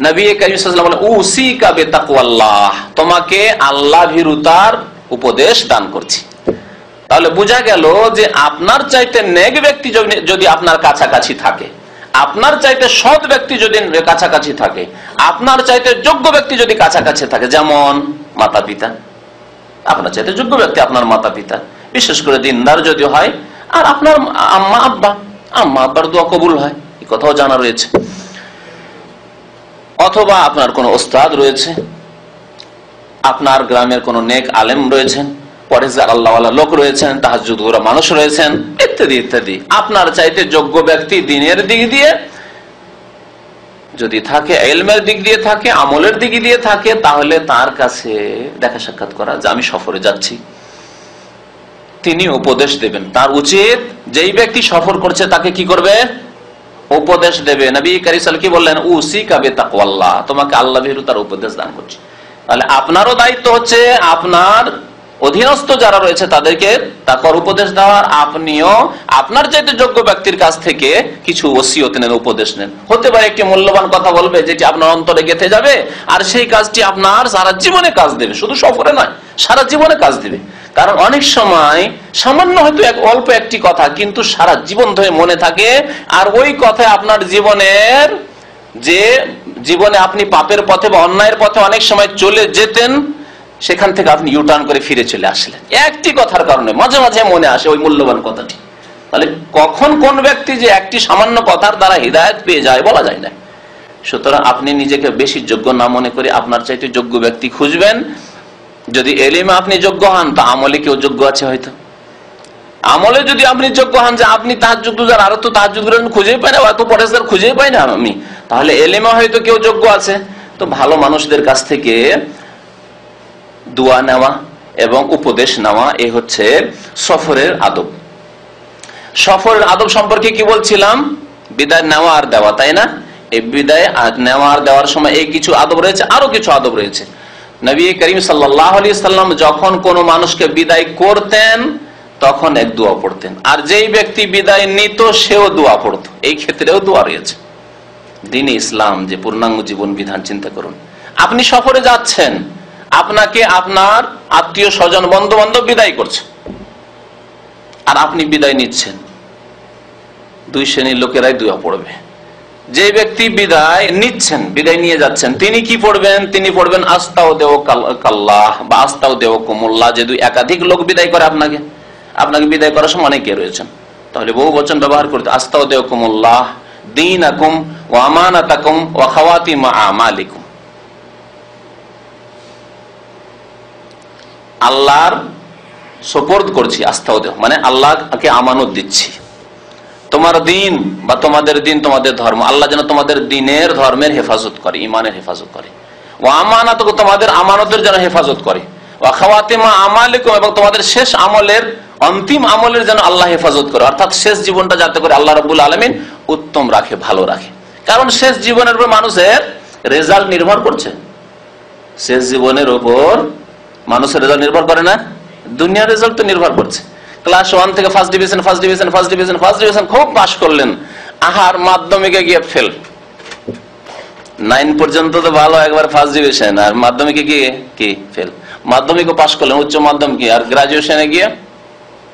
নবী করিম সাল্লাল্লাহু আলাইহি ওয়াসাল্লাম বললেন, উসিকা বিতাকওয়াল্লাহ, তোমাকে আল্লাহ ভীরুতার উপদেশ দান করছি। তাহলে বোঝা গেল যে আপনার চাইতে নেক ব্যক্তি যদি আপনার কাছাকাছি থাকে, আপনার চাইতে সৎ ব্যক্তি যদি কাছাকাছি থাকে, আপনার চাইতে যোগ্য ব্যক্তি যদি কাছাকাছি থাকে, যেমন মাতা পিতা, আপনার চাইতে যোগ্য ব্যক্তি আপনার মাতা পিতা, বিশেষ করে দিনদার যদি হয়, আর আপনার আম্মা আব্বার দোয়া কবুল হয়, এই কথাও জানা রয়েছে। অথবা আপনার কোনো ওস্তাদ রয়েছে, আপনার গ্রামের কোনো নেক আলেম রয়েছেন, পরেজগার আল্লাহওয়ালা লোক রয়েছেন, তাহাজ্জুদ করা মানুষ রয়েছেন, ইত্যাদি ইত্যাদি। আপনার চাইতে যোগ্য ব্যক্তি দিনের দিক দিয়ে যদি থাকে, ইলমের দিক দিয়ে থাকে, আমলের দিক দিয়ে থাকে, তাহলে তার কাছে দেখা সাক্ষাৎ করা, যে আমি সফরে যাচ্ছি, তিনি উপদেশ দেবেন। তার উচিত যেই ব্যক্তি সফর করছে তাকে কি করবে? উপদেশ দেবে। নবী কারীম সাল্লাল্লাহু আলাইহি ওয়াসাল্লাম কি বললেন? উসিকা বিতাকওয়াল্লাহ, তোমাকে আল্লাহ ভীরুতার উপদেশ দান করছি। তাহলে আপনারও দায়িত্ব হচ্ছে আপনার অধীনস্থ যারা রয়েছে তাদেরকে তাকওয়ার উপদেশ দেওয়ার। আপনিও আপনার চাইতে যোগ্য ব্যক্তির কাছ থেকে কিছু ওসিয়ত নেন, উপদেশ নেন। হতে পারে একটি মূল্যবান কথা বলবে যেটি আপনার অন্তরে গেঁথে যাবে, আর সেই কাজটি আপনার সারা জীবনে কাজ দেবে, শুধু সফরে নয়, সারা জীবনে কাজ দেবে। কারণ অনেক সময় সামান্য হয়তো অল্প একটি কথা কিন্তু সারা জীবন ধরে মনে থাকে, আর ওই কথায় আপনার জীবনের যে জীবনে আপনি পাপের পথে বা অন্যায়ের পথে অনেক সময় চলে যেতেন, সেখান থেকে আপনি ইউটার্ন করে ফিরে চলে আসলেন একটি কথার কারণে। মাঝে মাঝে মনে আসে ওই মূল্যবান কথাটি। তাহলে কখন কোন ব্যক্তি যে একটি সামান্য কথার দ্বারা হিদায়াত পেয়ে যায় বলা যায় না। সুতরাং আপনি নিজেকে বেশি যোগ্য না মনে করে আপনার চাইতে যোগ্য ব্যক্তি খুঁজবেন। যদি এলিমে আপনি যোগ্য হন, তা আমলে কেউ যোগ্য আছে হয়তো। আমলে যদি আপনি যোগ্য হন যে আপনি তাহাজ্জুদ গুজার, আরো তো তাহাজ্জুদ গুজার খুঁজেই পাই না, এত পরেজগার খুঁজেই পাই না আমি, তাহলে এলিমে হয়তো কেউ যোগ্য আছে। তো ভালো মানুষদের কাছ থেকে দোয়া নেওয়া এবং উপদেশ নেওয়া, এ হচ্ছে সফরের আদব। সফরের আদব সম্পর্কে কি বলছিলাম? বিদায় নেওয়া আর দেওয়া, তাই না? এই বিদায় নেওয়া আর দেওয়ার সময় এই কিছু আদব রয়েছে, আরো কিছু আদব রয়েছে। নবী করিম সাল্লাল্লাহু আলাইহি সাল্লাম যখন কোনো মানুষকে বিদায় করতেন তখন এক দোয়া পড়তেন, আর যেই ব্যক্তি বিদায় নিত সেও দোয়া পড়ত। এই ক্ষেত্রেও দোয়া রয়েছে। দ্বীন-ই ইসলাম যে পূর্ণাঙ্গ জীবন বিধান, চিন্তা করুন। আপনি সফরে যাচ্ছেন, আপনাকে আপনার আত্মীয় স্বজন বন্ধু বান্ধব বিদায় করছে, আর আপনি বিদায় নিচ্ছেন। দুই শ্রেণীর লোকেরাই দোয়া পড়বে। যে ব্যক্তি বিদায় নিচ্ছেন, বিদায় নিয়ে যাচ্ছেন, তিনি কি পড়বেন? তিনি পড়বেন আস্তাউদিউকাল্লাহ বা আস্তাউদিউকুমুল্লাহ। যে দুই একাধিক লোক বিদায় করে আপনাকে বিদায় করার সময় অনেকে রয়েছেন, তাহলে বহু বচন ব্যবহার করতে আস্তাউদিউকুমুল্লাহ দীনাকুম ওয়া আমানাতাকুম ওয়া খাওয়াতিম আমালিকুম। আল্লাহর সুপর্দ করছি, আস্তাউদিউ মানে আল্লাহকে আমানত দিচ্ছি। তোমার দিন বা তোমাদের দিন, তোমাদের ধর্ম, আল্লাহ যেন তোমাদের দিনের ধর্মের হেফাজত করে, ইমানের হেফাজত করে। ওয়া আমানাতুকুম, তোমাদের আমানতের যেন হেফাজত করে। ওয়া খাওয়াতিমা আমালিকুম, এবং তোমাদের শেষ আমলের, অন্তিম আমলের যেন আল্লাহ হেফাজত করে। অর্থাৎ শেষ জীবনটা যাতে করে আল্লাহ রাব্বুল আলামিন উত্তম রাখে, ভালো রাখে। কারণ শেষ জীবনের উপর মানুষের রেজাল্ট নির্ভর করছে। শেষ জীবনের উপর মানুষের রেজাল্ট নির্ভর করে না, দুনিয়ার রেজাল্ট তো নির্ভর করছে। ক্লাস 1 থেকে ফার্স্ট ডিভিশন খুব পাস করলেন, আর মাধ্যমিকে গিয়ে ফেল। 9 পর্যন্ত তো ভালো, একবার ফার্স্ট ডিভিশন, আর মাধ্যমিকে গিয়ে কি ফেল। মাধ্যমিকও পাশ করলেন, উচ্চ মাধ্যমিক আর গ্রাজুয়েশনে গিয়ে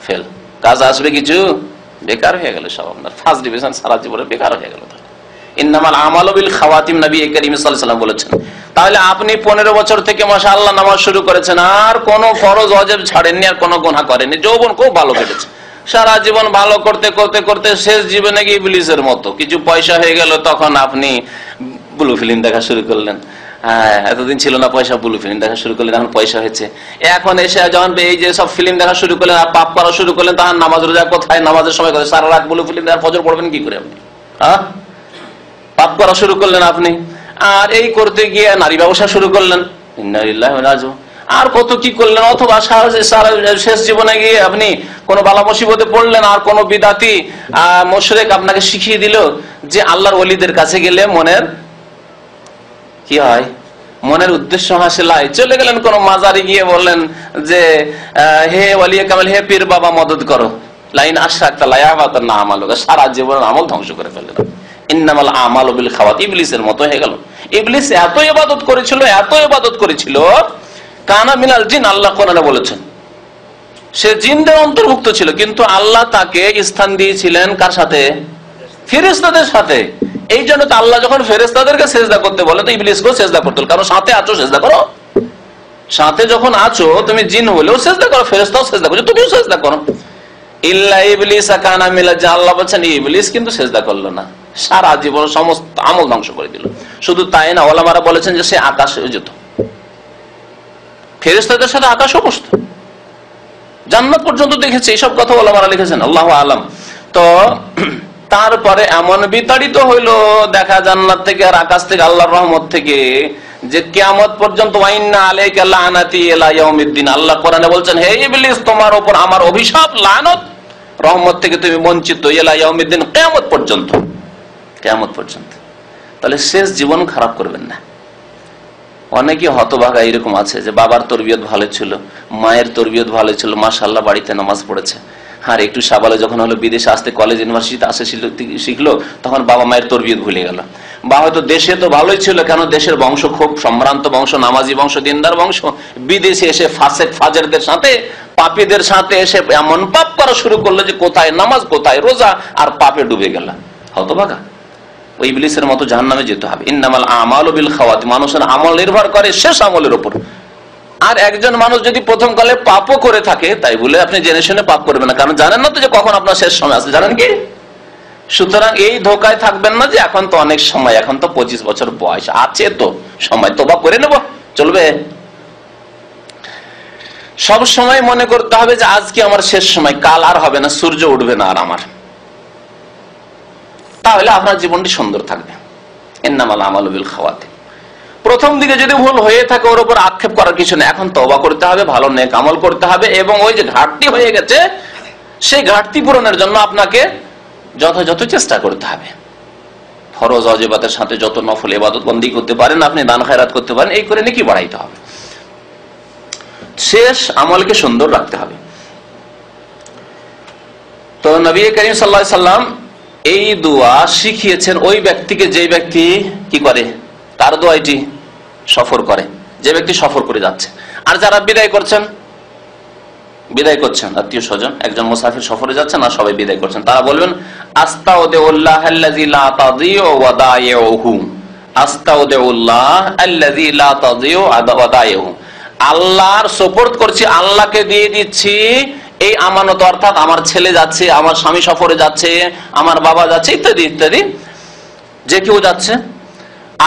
ফেল। কাজ আসবে কিছু? বেকার হয়ে গেল সব, আপনার ফার্স্ট ডিভিশন সারা জীবনে বেকার হয়ে গেল। ইন্নামাল আমালু বিল খাওয়াতিম, নবী করিম সাল্লাল্লাহু আলাইহি ওয়াসাল্লাম বলেছেন। তাহলে আপনি 15 বছর থেকে মাশাআল্লাহ নামাজ শুরু করেছেন, আর কোনো ফরজ ওয়াজিব ছাড়েননি, আর কোনো গুনাহ করেননি, যৌবন খুব ভালো কেটেছে। সারা জীবন ভালো করতে করতে করতে শেষ জীবনে গিয়ে ইবলিসের মতো কিছু পয়সা হয়ে গেল, তখন আপনি ব্লু ফিল্ম দেখা শুরু করলেন। হ্যাঁ, এতদিন ছিল না পয়সা, ব্লু ফিল্ম দেখা শুরু করলেন, এখন পয়সা হয়েছে। এখন এসে যখন এই যে সব ফিল্ম দেখা শুরু করলেন আর পাপ করা শুরু করলেন, তখন নামাজ রোজা কোথায়? নামাজের সময় কোথায়? সারা রাত ব্লু ফিল্ম আর ফজর পড়বেন কি করে আপনি? হ্যাঁ, পাপ করা শুরু করলেন আপনি। আর এই করতে গিয়ে নারী ব্যবসা শুরু করলেন, ইন্না লিল্লাহি ওয়া ইন্না ইলাইহি রাজিউন। আর কত কি করলেন। অথবা শেষ জীবনে গিয়ে আপনি কোন বালা মুসিবতে পড়লেন, আর কোন বিদাতি মুশরিক আপনাকে শিখিয়ে দিল যে আল্লাহর ওলিদের কাছে গেলে মনের কি হয়, মনের উদ্দেশ্য হাসিল হয়। চলে গেলেন কোন মাজারে গিয়ে বললেন যে হে ওলিয়ে কামাল, হে পীর বাবা মদদ করো, লাইন আশরাকতা লা ইয়াহবাতান্না আমালুকা, সারা জীবনের আমল ধ্বংস করে ফেললেন। ইন্নামাল আমালু বিল খাওয়াত, ইবলিসের মতো হয়ে গেল। ইবলিস এত ইবাদত করেছিল, এত ইবাদত করেছিল, কানা মিনাল জিন, আল্লাহ কোরআনে বলেছেন সে জিনদের অন্তর্ভুক্ত ছিল, কিন্তু আল্লাহ তাকে স্থান দিয়েছিলেন কার সাথে? ফেরেশতাদের সাথে। এই জন্য তো আল্লাহ যখন ফেরেশতাদেরকে সেজদা করতে বলে, তো ইবলিসকেও সেজদা করতে হল, কারণ সাথে আছো, সেজদা করো। সাথে যখন আছো তুমি, জিন হলেও সেজদা করো, ফেরেশতাও সেজদা করছো, তুমিও সেজদা করো। ইল্লা ইবলিস কানা মিনাল জিন, আল্লাহ বলেন ইবলিস কিন্তু সেজদা করলো না, সারা জীবন সমস্ত আমল ধ্বংস করে দিল। শুধু তাই না, ওলামারা বলেছেন যে সে আকাশে যেত, ফেরেশতাদের সাথে আকাশও বসত, জান্নাত পর্যন্ত দেখেছে। এইসব কথা ওলামারা লিখেছেন, আল্লাহু আলাম। তো তারপরে এমন বিতাড়িত হইল দেখা জান্নাত থেকে আর আকাশ থেকে, আল্লাহর রহমত থেকে, যে কিয়ামত পর্যন্ত ওয়াইন্না আলাইকা লানাতি ইলা ইয়াউমিদ্দিন, আল্লাহ কোরআনে বলছেন হে ইবলিস তোমার উপর আমার অভিশাপ, লানত, রহমত থেকে তুমি বঞ্চিত, ইলা ইয়াউমিদ্দিন, কিয়ামত পর্যন্ত, কিয়ামত পর্যন্ত। তাহলে শেষ জীবন খারাপ করবেন না। অনেকে হতভাগা এরকম আছে যে বাবার তরবিয়ত ভালো ছিল, মায়ের তরবিয়ত ভালো ছিল, মাশাআল্লাহ বাড়িতে নামাজ পড়েছে, আর একটু সাবালে যখন হলো বিদেশে আসতে, কলেজ ইউনিভার্সিটিতে আসে শিখলো, তখন বাবা মায়ের তরবিয়ত ভুলে গেল। বা হয়তো দেশে তো ভালোই ছিল, কেন দেশের বংশ খুব সম্ভ্রান্ত বংশ, নামাজি বংশ, দিনদার বংশ, বিদেশে এসে ফাসেক ফাজেরদের সাথে, পাপীদের সাথে এসে এমন পাপ করা শুরু করলো যে কোথায় নামাজ, কোথায় রোজা, আর পাপে ডুবে গেল। হতভাগা, ওই ইবলিসের মতো জাহান্নামে যেতে হবে। ইন্নামাল আমালু বিল খাওয়াত, মানুষের আমল নির্ভর করে শেষ আমলের উপর। আর একজন মানুষ যদি প্রথম কালে পাপও করে থাকে, তাই বলে আপনি জেনে শুনে পাপ করবেন না, কারণ জানেন না তো যে কখন আপনার শেষ সময় আছে, জানেন কি? সুতরাং এই ধোকায় থাকবেন না যে এখন তো অনেক সময়, এখন তো 25 বছর বয়স আছে, তো সময় তোবা করে নেব, চলবে। সব সময় মনে করতে হবে যে আজকে আমার শেষ সময়, কাল আর হবে না, সূর্য উঠবে না আর আমার, তাহলে আপনার জীবনটি সুন্দর থাকবে। ইন্নামাল আমালু বিল খাওয়াতিম। প্রথম দিকে যদি ভুল হয়ে থাকে, ওর উপর আক্ষেপ করার কিছু নেই, এখন তওবা করতে হবে, ভালো নেক আমল করতে হবে, এবং ওই যে ঘাটতি হয়ে গেছে সেই ঘাটতি পূরণের জন্য আপনাকে যথাযথ চেষ্টা করতে হবে। ফরজ ওয়াজিবাতের সাথে যত নফল ইবাদত বন্দি করতে পারেন আপনি, দান খায়রাত করতে পারেন, এই করে নেকি বাড়াইতে হবে, শেষ আমলকে সুন্দর রাখতে হবে। তো নবী করিম সাল্লাল্লাহু আলাইহি সাল্লাম এই দোয়া শিখিয়েছেন ওই ব্যক্তিকে, যে ব্যক্তি কি করে, তার দোয়াটি সফর করে, যে ব্যক্তি সফর করে যাচ্ছে। আর যারা বিদায় করছেন, বিদায় করছেন আত্মীয় স্বজন, একজন মুসাফির সফরে যাচ্ছেন আর সবাই বিদায় করছেন, তারা বলবেন আস্তাউদিউল্লাহ আল্লাযী লা তাযিউ ওয়াদাইউহু, আস্তাউদিউল্লাহ আল্লাযী লা তাযিউ ওয়াদাইউহু, আল্লাহর সুপুর্দ করছি, আল্লাহকে দিয়ে দিচ্ছি এই আমানত, অর্থাৎ আমার ছেলে যাচ্ছে, আমার স্বামী সফরে যাচ্ছে, আমার বাবা যাচ্ছে, ইত্যাদি ইত্যাদি, যে কেউ যাচ্ছে,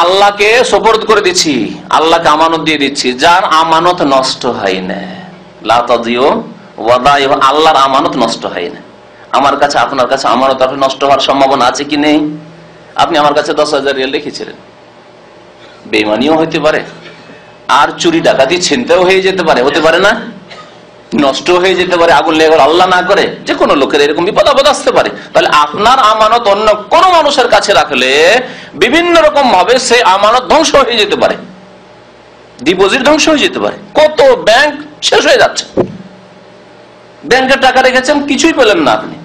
আল্লাহকে সুপুর্দ করে দিচ্ছি, আল্লাহকে আমানত দিয়ে দিচ্ছি, যার আমানত নষ্ট হয় না। লা তাযিউ ওয়াদাইহু, আল্লাহর আমানত নষ্ট হয় না। আমার কাছে, আপনার কাছে আমানত নষ্ট হওয়ার সম্ভাবনা আছে কি নেই? আপনি আমার কাছে 10,000 রিয়াল রেখেছিলেন, বেঈমানিও হইতে পারে, আর চুরি ডাকাতি ছিনতাইও হয়ে যেতে পারে, হতে পারে না? নষ্ট হয়ে যেতে পারে, আগুন লেগে গেল, আল্লাহ না করে, যে কোনো লোকের এরকম বিপদ আপদ আসতে পারে। তাহলে আপনার আমানত অন্য কোন মানুষের কাছে রাখলে বিভিন্ন রকম ভাবে সে আমানত ধ্বংস হয়ে যেতে পারে, ডিপোজিট ধ্বংস হয়ে যেতে পারে। কত ব্যাংক শেষ হয়ে যাচ্ছে, ব্যাংকে টাকা রেখেছেন, কিছুই পেলেন না আপনি,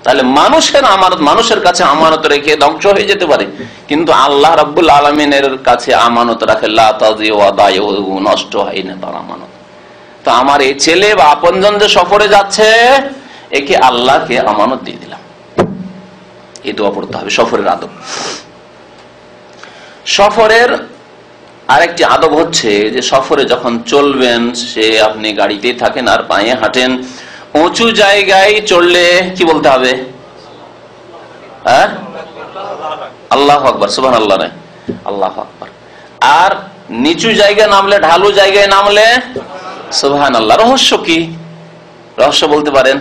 তাহলে মানুষের আমানত, মানুষের কাছে আমানত রেখে ধ্বংস হয়ে যেতে পারে, কিন্তু আল্লাহ রাব্বুল আলামিনের কাছে আমানত রাখে লা তাযিউ ওয়া দায়ু, নষ্ট হয় না তার আমানত। তো আমার এই ছেলে বা আপনজন যে সফরে যাচ্ছে, একে আল্লাহকে আমানত দিয়ে দিলাম, এই দোয়া পড়তে হবে। সফরের আদব, সফরের আরেকটি আদব হচ্ছে যে সফরে যখন চলবেন, সে আপনি গাড়িতেই থাকেন আর পায়ে হাঁটেন, উঁচু জায়গায় চললে কি বলতে হবে? আল্লাহু আকবার, সুবহানাল্লাহ নয়, আল্লাহু আকবার। আর নিচু জায়গায় নামলে, ঢালু জায়গায় নামলে সুবহানাল্লাহ। রহস্য কি? রহস্য বলতে পারেন?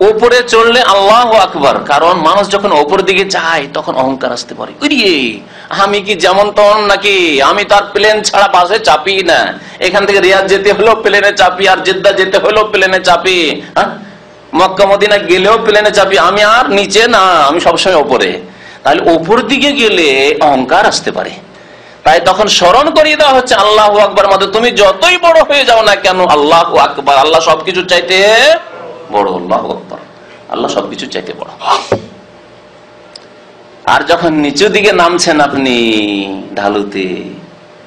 উপরে চললে আল্লাহু আকবার, কারণ মানুষ যখন উপর দিকে যায় তখন অহংকার আসতে পারে, আমি কি যেমন তখন নাকি, আমি তার প্লেন ছাড়া বাসে চাপি না, এখান থেকে রিয়াদ যেতে হলো প্লেনে চাপি, আর জেদ্দা যেতে হলো প্লেনে চাপি, মক্কা মদিনা গেলেও প্লেনে চাপি, আমি আর নিচে না, আমি সবসময় উপরে। তাহলে উপর দিকে গেলে অহংকার আসতে পারে। তাই তখন স্মরণ করিয়ে দেওয়া হচ্ছে আল্লাহু আকবার, মধ্যে তুমি যতই বড় হয়ে যাও না কেন, আল্লাহু আকবার, আল্লাহ সবকিছু চাইতে বড়, আল্লাহু আকবার, আল্লাহ সবকিছু চাইতে বড়। আর যখন নিচু দিকে নামছেন আপনি ঢালুতে,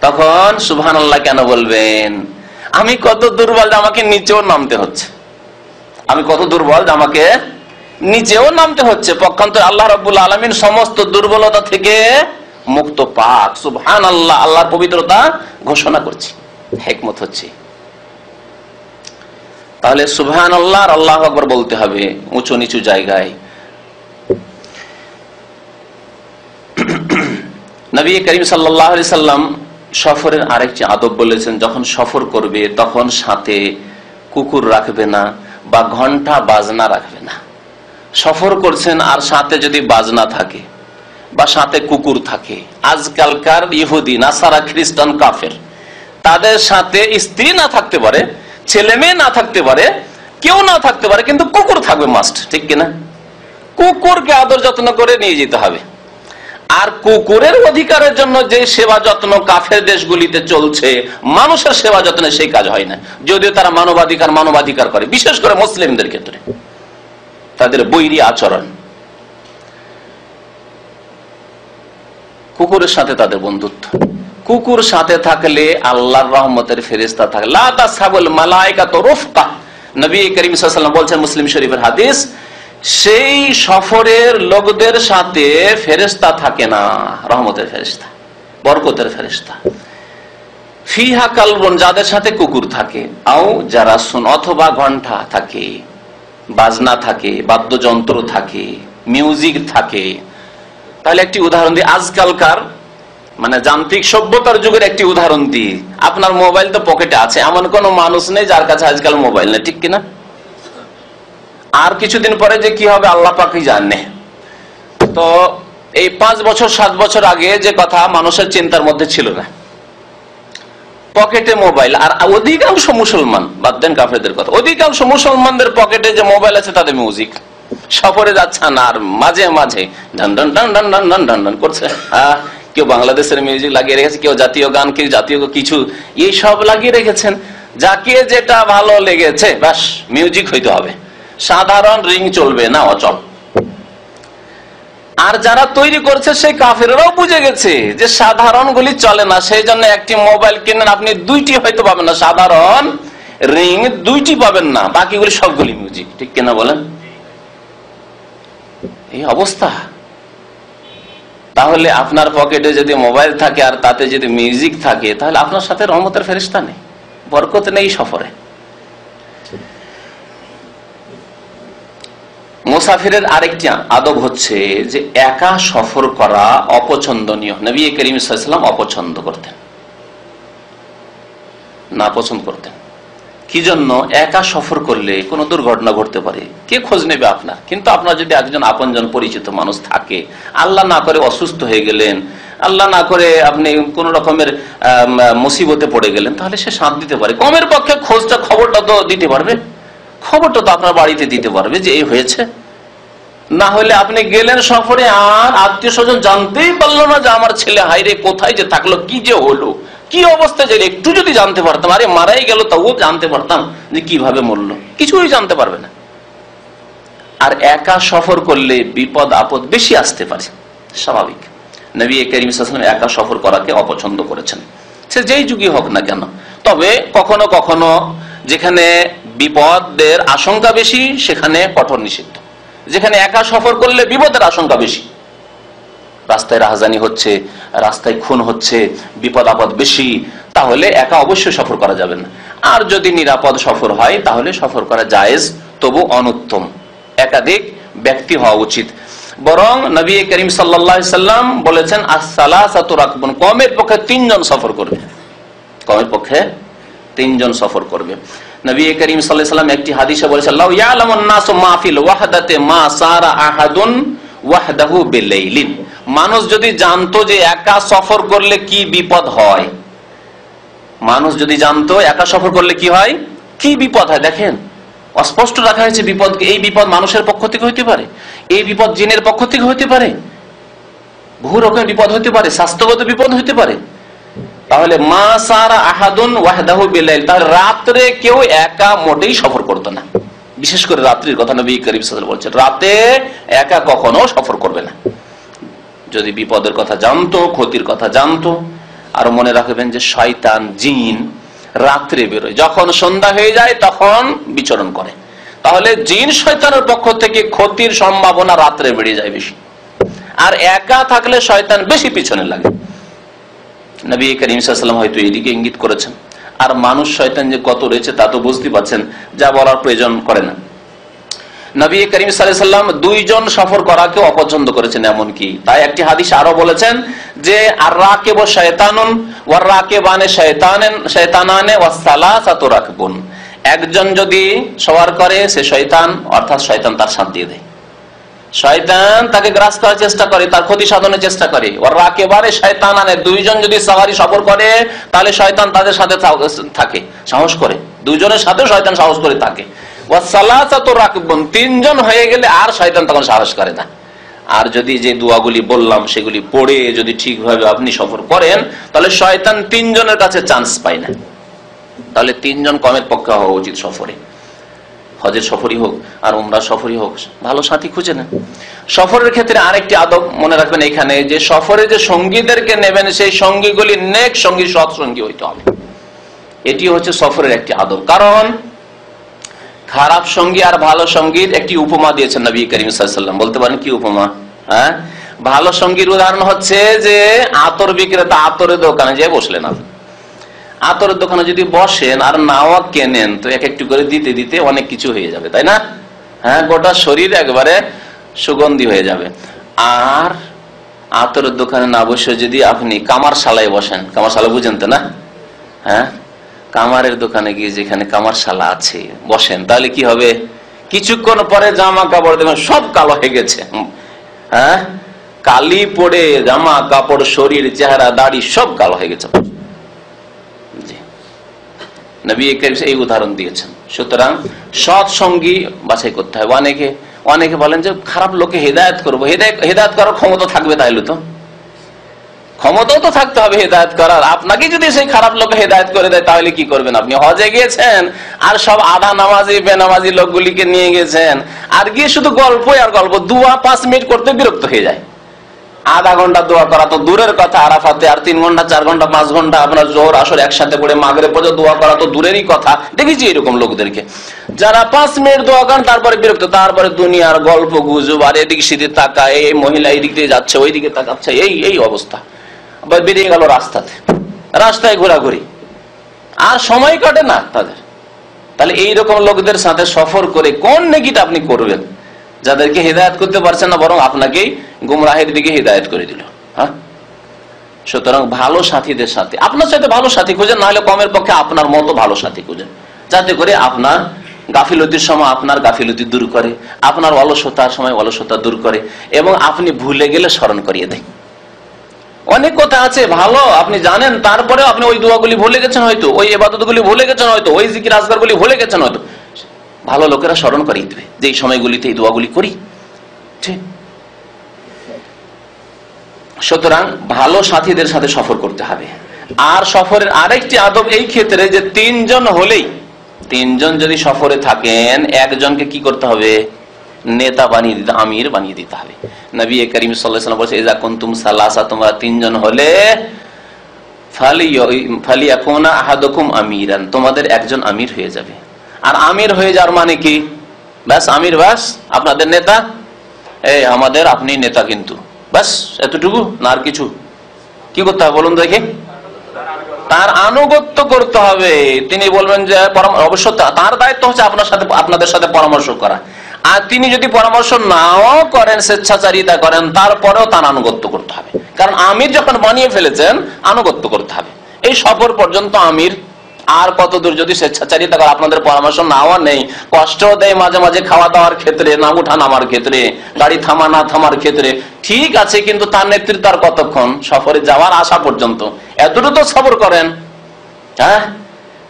তখন সুবহানাল্লাহ কেন বলবেন? আমি কত দুর্বল, আমাকে নিচেও নামতে হচ্ছে, আমি কত দুর্বল, আমাকে নিচেও নামতে হচ্ছে। পক্ষান্তরে আল্লাহ রাব্বুল আলামিন সমস্ত দুর্বলতা থেকে মুক্ত, পাক, সুবহানাল্লাহ, আল্লাহর পবিত্রতা ঘোষণা করছি। হিকমত হচ্ছে তাহলে সুবহানাল্লাহ আর আল্লাহু আকবার বলতে হবে উঁচু নিচু জায়গায়। নবী করিম সাল্লাল্লাহু আলাইহি সাল্লাম সফরের আরেকটি আদব বলেছেন, যখন সফর করবে তখন সাথে কুকুর রাখবে না বা ঘন্টা বাজনা রাখবে না। সফর করছেন আর সাথে যদি বাজনা থাকে বা সাথে কুকুর থাকে, আজকালকার ইহুদি, নাসারা, খ্রিস্টান, কাফের, তাদের সাথে স্ত্রী না থাকতে পারে, ছেলে মেয়ে না থাকতে পারে, কেউ না থাকতে পারে, কিন্তু কুকুর থাকবে মাস্ট, ঠিক কিনা? কুকুরকে আদর যত্ন করে নিয়ে যেতে হবে। আর কুকুরের অধিকারের জন্য যে সেবা যত্ন কাফের দেশগুলিতে চলছে, মানুষের সেবা যত্নে সেই কাজ হয় না, যদিও তারা মানবাধিকার করে, বিশেষ করে মুসলিমদের ক্ষেত্রে তাদের বৈরী আচরণ। কুকুরের সাথে তাদের বন্ধুত্ব, কুকুর সাথে থাকলে আল্লাহর রহমতের ফেরেশতা থাকে। লা তাসহাবুল মালায়েকাতু রুফকা, নবী করিম সাল্লাল্লাহু আলাইহি ওয়াসাল্লাম বলছেন, মুসলিম শরীফের হাদিস, সেই সফরের লোকদের সাথে ফেরেশতা থাকে না, রহমতের ফেরেশতা, বরকতের ফেরেশতা। ফিহা কালবুন, যাদের সাথে কুকুর থাকে, আও জারাসুন, অথবা ঘন্টা থাকে, বাজনা থাকে, বাদ্যযন্ত্র থাকে, মিউজিক থাকে। তাহলে একটি উদাহরণ দিই, আজকালকার মানে যান্ত্রিক সভ্যতার যুগের একটি উদাহরণ দিই। আপনার মোবাইল তো পকেটে আছে, এমন কোন মানুষ নেই যার কাছে আজকাল মোবাইল নেই, ঠিক কিনা? আর কিছুদিন পরে যে কি হবে আল্লাহ পাকই জানে। তো এই 5 বছর 7 বছর আগে যে কথা মানুষের চিন্তার মধ্যে ছিল না, পকেটে মোবাইল। আর অধিকাংশ মুসলমান, বাদ দেন কাফেরদের কথা, অধিকাংশ মুসলমানদের পকেটে যে মোবাইল আছে তাদের মিউজিক। সফরে যাচ্ছেন আর মাঝে মাঝে ঢন ঢন ঢন ঢন ঢন ঢন ঢন ঢন করছে, কেউ বাংলাদেশের মিউজিক লাগিয়ে রেখেছে, কেউ জাতীয় গান, কেউ জাতীয় কিছু, এই সব লাগিয়ে রেখেছেন। যাকে যেটা ভালো লেগেছে ব্যাস মিউজিক হইতে হবে, সাধারণ রিং চলবে না, অচল। আর যারা তৈরি করছে সেই কাফেররাও বুঝে গেছে যে সাধারণ গুলি চলে না, সেই জন্য একটি মোবাইল কিনেন আপনি 2টি হয়তো পাবেন না, সাধারণ রিং 2টি পাবেন না, বাকিগুলি সবগুলি মিউজিক, ঠিক কিনা বলেন? এই অবস্থা। তাহলে আপনার পকেটে যদি মোবাইল থাকে আর তাতে যদি মিউজিক থাকে, তাহলে আপনার সাথে রহমতের ফেরেশতা নেই, বরকত নেই সফরে। মুসাফিরের আরেকটি আদব হচ্ছে যে একা সফর করা অপছন্দনীয়। নবী করিম সাল্লাল্লাহু আলাইহি ওয়াসাল্লাম অপছন্দ করতেন, না পছন্দ করতেন। কি জন্য? একা সফর করলে কোনো দুর্ঘটনা ঘটতে পারে, কে খোঁজ নেবে আপনার? কিন্তু আপনার যদি একজন আপনজন পরিচিত মানুষ থাকে, আল্লাহ না করে অসুস্থ হয়ে গেলেন, আল্লাহ না করে আপনি কোন রকমের মুসিবতে পড়ে গেলেন, তাহলে সে সাথ দিতে পারে। কমের পক্ষে খবরটা তো দিতে পারবে, খবরটা তো আপনার বাড়িতে দিতে পারবে যে এই হয়েছে। না হলে আপনি গেলেন সফরে আর আত্মীয় স্বজন জানতেই পারলো না যে আমার ছেলে হাইরে কোথায় যে থাকলো, কি যে হলো, কি অবস্থা, যে একটু যদি জানতে পারতাম, আরে মারাই গেল তাও জানতে পারতাম যে কিভাবে মরলো, কিছুই জানতে পারবে না। আর একা সফর করলে বিপদ আপদ বেশি আসতে পারে, স্বাভাবিক। নবী করিম সাল্লাল্লাহু আলাইহি ওয়াসাল্লাম একা সফর করাকে অপছন্দ করেছেন, সে যেই যুগই হোক না কেন। তবে কখনো কখনো যেখানে বিপদের আশঙ্কা বেশি সেখানে কঠোর নিষিদ্ধ। যেখানে একা সফর করলে বিপদের আশঙ্কা বেশি, রাস্তায় রাহাজানি হচ্ছে, রাস্তায় খুন হচ্ছে, বিপদ আপদ বেশি, তাহলে একা অবশ্যই সফর করা যাবে না। আর যদি নিরাপদ সফর হয় তাহলে সফর করা জায়েজ, তবু অনুত্তম, একাধিক ব্যক্তি হওয়া উচিত। বরং নবী করিম সাল্লাল্লাহু আলাইহি সাল্লাম বলেছেন আস-সালাসাতু রাকবুন, কওমের পক্ষে 3 জন সফর করবে, কওমের পক্ষে 3 জন সফর করবে। নবী করিম সাল্লাল্লাহু আলাইহি সাল্লাম একটি হাদিসে বলেছেন লাউ ইয়ালামুন নাসু মা ফিল ওয়াহদাতি মা সারা আহাদুন ওয়াহদাহু বিলাইলিন, মানুষ যদি জানতো যে একা সফর করলে কি বিপদ হয়, মানুষ যদি জানতো একা সফর করলে কি হয়, কি বিপদ হয়, দেখেন অস্পষ্ট রাখা হয়েছে বিপদকে। এই বিপদ মানুষের পক্ষ থেকে হইতে পারে, এই বিপদ জিনের পক্ষ থেকে হইতে পারে, বহু রকমের বিপদ হইতে পারে, স্বাস্থ্যগত বিপদ হইতে পারে। তাহলে মা সারা আহাদুন ওয়াহদাহু বিলাইল, তাহলে রাত্রে কেউ একা মোটেই সফর করতো না, বিশেষ করে রাত্রির কথা নবী করিম সাল্লাল্লাহু আলাইহি ওয়াসাল্লাম বলছেন, রাতে একা কখনো সফর করবে না। যদি বিপদের কথা জানতো, ক্ষতির কথা জানতো। আর মনে রাখবেন যে শয়তান জিন রাত্রে বেরোয়, যখন সন্ধ্যা হয়ে যায় তখন বিচরণ করে। তাহলে জিন শয়তানের পক্ষ থেকে ক্ষতির সম্ভাবনা রাত্রে বেড়ে যায় বেশি, আর একা থাকলে শয়তান বেশি পিছনে লাগে। নবী করিম সাল্লাল্লাহু আলাইহি ওয়াসাল্লাম হয়তো এদিকে ইঙ্গিত করেছেন। আর মানুষ শয়তান যে কত রয়েছে তা তো বুঝতে পারছেন, যা বলার প্রয়োজন করে না। নবী করিম সাল্লাল্লাহু আলাইহি ওয়াসাল্লাম 2 জন সফর করাকে অপছন্দ করেছেন, এমনকি তাই একটি হাদিস আরো বলেছেন যে আর রাকিবু শায়তানুন ওয়ার রাকিবানে শায়তানানে ওয়াস সালাসাতু রাকবুন, একজন যদি সওয়ার করে সে শয়তান, অর্থাৎ শয়তান তার সাথ দিয়ে দেয়, শয়তান তাকে গ্রাস করার চেষ্টা করে, তার ক্ষতি সাধনের চেষ্টা করে। ওয়ার রাকিবানে শায়তানানে, 2 জন যদি সাওয়ারি সফর করে তাহলে শয়তান তাদের সাথে থাকে, সাহস করে, 2 জনের সাথে শয়তান সাহস করে থাকে। ওয়াস সালাসাতু রাকবুন, 3 জন হয়ে গেলে আর শয়তান তখন সাহস করে না। আর যদি যে দোয়াগুলি বললাম সেগুলি পড়ে যদি ঠিকভাবে আপনি সফর করেন তাহলে শয়তান 3 জনের কাছে চান্স পায় না। তাহলে 3 জন কমের পক্ষে হওয়া উচিত সফরে, হজের সফরই হোক আর উমরা সফরই হোক, ভালো সাথী খুঁজে নেন। সফরের ক্ষেত্রে আরেকটি আদব মনে রাখবেন এখানে, যে সফরে যে সঙ্গীদেরকে নেবেন সেই সঙ্গীগুলি নেক সঙ্গী, সৎ সঙ্গী হইতে হবে। এটি হচ্ছে সফরের একটি আদব। কারণ খারাপ সঙ্গী আর ভালো সঙ্গীর একটি উপমা দিয়েছেন নবী করিম সাল্লাল্লাহু আলাইহি ওয়াসাল্লাম। বলতে পারেন কি উপমা? হ্যাঁ, ভালো সঙ্গীর উদাহরণ হচ্ছে যে আতর বিক্রেতা আতরের দোকানে যেয়ে বসলেন, আপনি আতরের দোকানে যদি বসেন আর নাও কেনেন তো এক একটু করে দিতে দিতে অনেক কিছু হয়ে যাবে, তাই না? হ্যাঁ, গোটা শরীর একবারে সুগন্ধি হয়ে যাবে। আর আতরের দোকানে না বসে যদি আপনি কামারশালায় বসেন, কামারশালা বুঝেন তো না? হ্যাঁ, কামারের দোকানে গিয়ে যেখানে কামারশালা আছে বসেন, তাহলে কি হবে? কিছুক্ষণ পরে জামা কাপড় দেখবেন সব কালো হয়ে গেছে। হ্যাঁ, কালি পড়ে জামা কাপড়, শরীর, চেহারা, দাড়ি সব কালো হয়ে গেছে। নবী এই উদাহরণ দিয়েছেন। সুতরাং সৎ সঙ্গী বাছাই করতে হবে। অনেকে বলেন যে খারাপ লোকে হেদায়েত করবো, হেদায়েত করার ক্ষমতা থাকবে, তাইলে তো ক্ষমতাও তো থাকতে হবে হেদায়েত করার। আপনাকে যদি সেই খারাপ লোক হেদায়েত করে দেয় তাহলে কি করবেন? আপনি হজে গিয়েছেন আর সব আধা নামাজি বেনামাজি লোকগুলিকে নিয়ে গেছেন, আর গিয়ে শুধু গল্পই আর গল্প, দোয়া 5 মিনিট করতে বিরক্ত হয়ে যায়। আধা ঘন্টা দোয়া করা তো দূরের কথা আরাফাতে, আর 3 ঘন্টা 4 ঘন্টা 5 ঘন্টা আপনার জোহর আসর একসাথে পড়ে মাগরিব পর্যন্ত দোয়া করা তো দূরেরই কথা। দেখেছি এরকম লোকদেরকে, যারা 5 মিনিট দোয়া করেন তারপরে বিরক্ত, তারপরে দুনিয়ার গল্প গুজব, আর এদিক সেদিক তাকায়, এই মহিলা এই দিক দিয়ে যাচ্ছে ওই দিকে তাকাচ্ছে, এই অবস্থা। বেরিয়ে গেল রাস্তায় ঘোরাঘুরি, আর সময় কাটে না তাদের। তাহলে এইরকম লোকদের সাথে সফর করে কোন নেকিটা আপনি করবেন, যাদেরকে হেদায়েত করতে পারছেন না বরং আপনাকেই গুমরাহের দিকে হেদায়েত করে দিল। হ্যাঁ, সুতরাং ভালো সাথীদের সাথে, আপনার সাথে ভালো সাথী খুঁজেন, নাহলে কমের পক্ষে আপনার মতো ভালো সাথী খুঁজেন, যাতে করে আপনার গাফিলতির সময় আপনার গাফিলতি দূর করে, আপনার অলসতার সময় অলসতা দূর করে, এবং আপনি ভুলে গেলে স্মরণ করিয়ে দেয়। অনেক কথা আছে ভালো আপনি জানেন, তারপরে আপনি ওই দোয়াগুলি ভুলে গেছেন, হয়তো ওই ইবাদতগুলি ভুলে গেছেন, হয়তো ওই জিকির আজকারগুলি ভুলে গেছেন, হয়তো ভালো লোকেরা স্মরণ করিয়ে দেবে যে এই সময়গুলিতে এই দোয়াগুলি করি। ঠিক, সুতরাং ভালো সাথীদের সাথে সফর করতে হবে। আর সফরের আরেকটি আদব এই ক্ষেত্রে যে 3 জন হলেই, 3 জন যদি সফরে থাকেন একজনকে কি করতে হবে? নেতা বানিয়ে দিতে, আমির বানিয়ে দিতে হবে। নবী করিম সাল্লাল্লাহু আলাইহি ওয়াসাল্লাম বলেছে, ইযা কুনতুম সালাসা, তোমরা তিনজন হলে ফালিয়াকুনা আহাদুকুম আমিরান, তোমাদের একজন আমির হয়ে যাবে। আর আমির হয়ে যাওয়ার মানে কি? ব্যাস আমির, ব্যাস আপনাদের নেতা, এই আমাদের আপনি নেতা, কিন্তু ব্যাস এতটুকু না, আর কিছু কি করতে হবে বলুন দেখি? তার আনুগত্য করতে হবে। তিনি বলবেন যে অবশ্য তার দায়িত্ব হচ্ছে আপনাদের সাথে পরামর্শ করা, আর তিনি যদি পরামর্শ নাও করেন, স্বেচ্ছাচারিতা করেন, তারপরেও তার আনুগত্য করতে হবে। কারণ আমির যখন বানিয়ে ফেলেছেন, আনুগত্য করতে হবে। এই সফর পর্যন্ত আমির, আর কত দূর যদি স্বেচ্ছাচারিতা করে, আপনাদের পরামর্শ নাও নেই, কষ্ট দেয় মাঝে মাঝে খাওয়া দাওয়ার ক্ষেত্রে, না উঠা নামার ক্ষেত্রে, গাড়ি থামা না থামার ক্ষেত্রে, ঠিক আছে, কিন্তু তার নেতৃত্ব আর কতক্ষণ? সফরে যাওয়ার আসা পর্যন্ত এতটুকু তো সফর করেন। হ্যাঁ,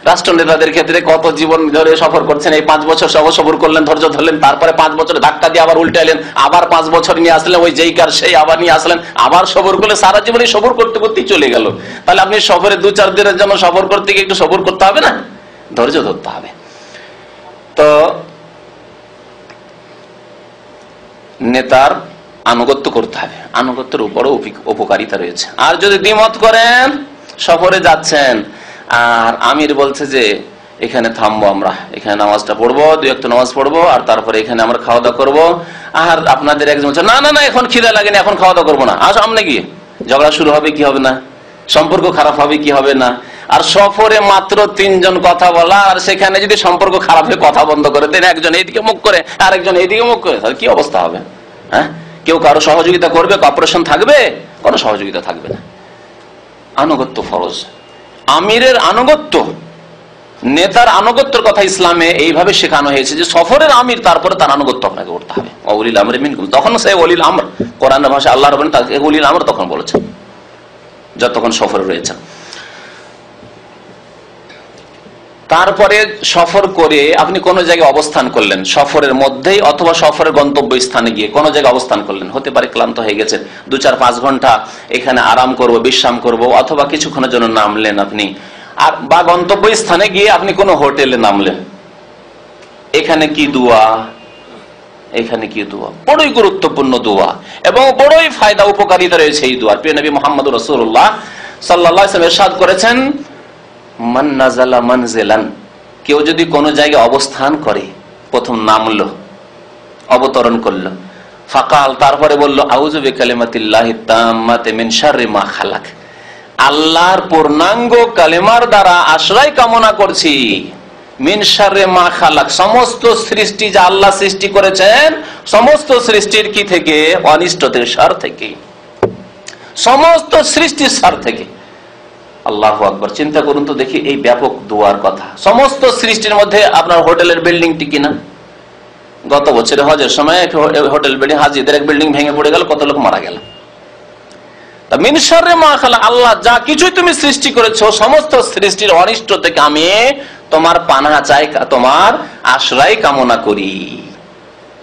রাষ্ট্র নেতাদের ক্ষেত্রে কত জীবন ধরে সফর করছেন, এই 5 বছর সফর করলেন, ধৈর্য ধরলেন, তারপরে 5 বছর ধাক্কা দিয়ে আবার উল্টে এলেন, আবার 5 বছর নিয়ে আসলেন, ওই যেই কার সেই আবার নিয়ে আসলেন, আবার সফর করলে সারা জীবনে সফর করতে করতেই চলে গেল। তাহলে আপনি সফরে 2-4 দিনের জন্য সফর করতে গিয়ে একটু সফর করতে হবে না? ধৈর্য ধরতে হবে। তো নেতার আনুগত্য করতে হবে, আনুগত্যের উপরও উপকারিতা রয়েছে। আর যদি দ্বিমত করেন, সফরে যাচ্ছেন আর আমির বলছে যে এখানে থামবো, আমরা এখানে নামাজটা পড়বো, 2 ওয়াক্ত নামাজ পড়বো, আর তারপরে এখানে আমরা খাওয়া দাওয়া করবো, আর আপনাদের একজন বলছে না না না এখন খিদে লাগেনি, এখন খাওয়া দাওয়া করবো না, সামনে গিয়ে ঝগড়া শুরু হবে কি হবে না, সম্পর্ক খারাপ হবে কি হবে না। আর সফরে মাত্র 3 জন কথা বলা, আর সেখানে যদি সম্পর্ক খারাপ হয়ে কথা বন্ধ করে দেন, একজন এইদিকে মুখ করে আর একজন এইদিকে মুখ করে, তাহলে কি অবস্থা হবে? হ্যাঁ, কেউ কারো সহযোগিতা করবে? কর্পোরেশন থাকবে? কোনো সহযোগিতা থাকবে না। আনুগত্য ফরজ। আমিরের আনুগত্য, নেতার আনুগত্যের কথা ইসলামে এইভাবে শেখানো হয়েছে যে সফরের আমির, তারপরে তার আনুগত্য আপনাকে করতে হবে। ওলিল আমরি মিনকুম, তখন সে ওলিল আমর, কোরআনের ভাষায় আল্লাহ রাব্বুল তাকে ওলিল আমর তখন বলেছেন, যতক্ষণ সফরে রয়েছেন। তারপরে সফর করে আপনি কোন জায়গায় অবস্থান করলেন, সফরের মধ্যেই অথবা সফরের গন্তব্য স্থানে গিয়ে কোন জায়গায় অবস্থান করলেন, হতে পারে ক্লান্ত হয়ে গেছেন, 2-4-5 ঘন্টা এখানে আরাম করব, বিশ্রাম করব, অথবা কিছুক্ষণের জন্য নামলেন আপনি, আর বা গন্তব্য স্থানে গিয়ে আপনি কোন হোটেলে নামলেন। এখানে কি দোয়া, এখানে কি দোয়া, বড়ই গুরুত্বপূর্ণ দোয়া এবং বড়ই ফায়দা উপকারিতা রয়েছে এই দোয়ার। প্রিয় নবী মুহাম্মদুর রাসূলুল্লাহ সাল্লাল্লাহু আলাইহি ওয়াসাল্লাম ইরশাদ করেছেন, মান নাযালা মানজিলান, কেউ যদি কোন জায়গায় অবস্থান করে, প্রথম নামলো, অবতরণ করলো, ফাকাল, তারপরে বলল আউযু বিকালিমাতিল্লাহি তাম্মাতি মিন শাররি মা খালাক, আল্লাহর পূর্ণাঙ্গ কালেমার দ্বারা আশ্রয় কামনা করছি, মিন শাররি মা খালাক, সমস্ত সৃষ্টি যা আল্লাহ সৃষ্টি করেছেন, সমস্ত সৃষ্টির কি থেকে? অনিষ্টতের শার থেকে, সমস্ত সৃষ্টির শার থেকে। আল্লাহু আকবার, চিন্তা করুন তো দেখি এই ব্যাপক দোয়ার কথা। সমস্ত সৃষ্টির মধ্যে আপনার হোটেলের বিল্ডিংটি কিনা, গত বছরে হজের সময় হোটেল বিল্ডিং, হাজিদের এক বিল্ডিং ভেঙে পড়ে গেল, কত লোক মারা গেল। মিন শাররি মা খালাক, আল্লাহ যা কিছুই তুমি সৃষ্টি করেছো, সমস্ত সৃষ্টির অনিষ্ট থেকে আমি তোমার পানাহা চাই, তোমার আশ্রয় কামনা করি,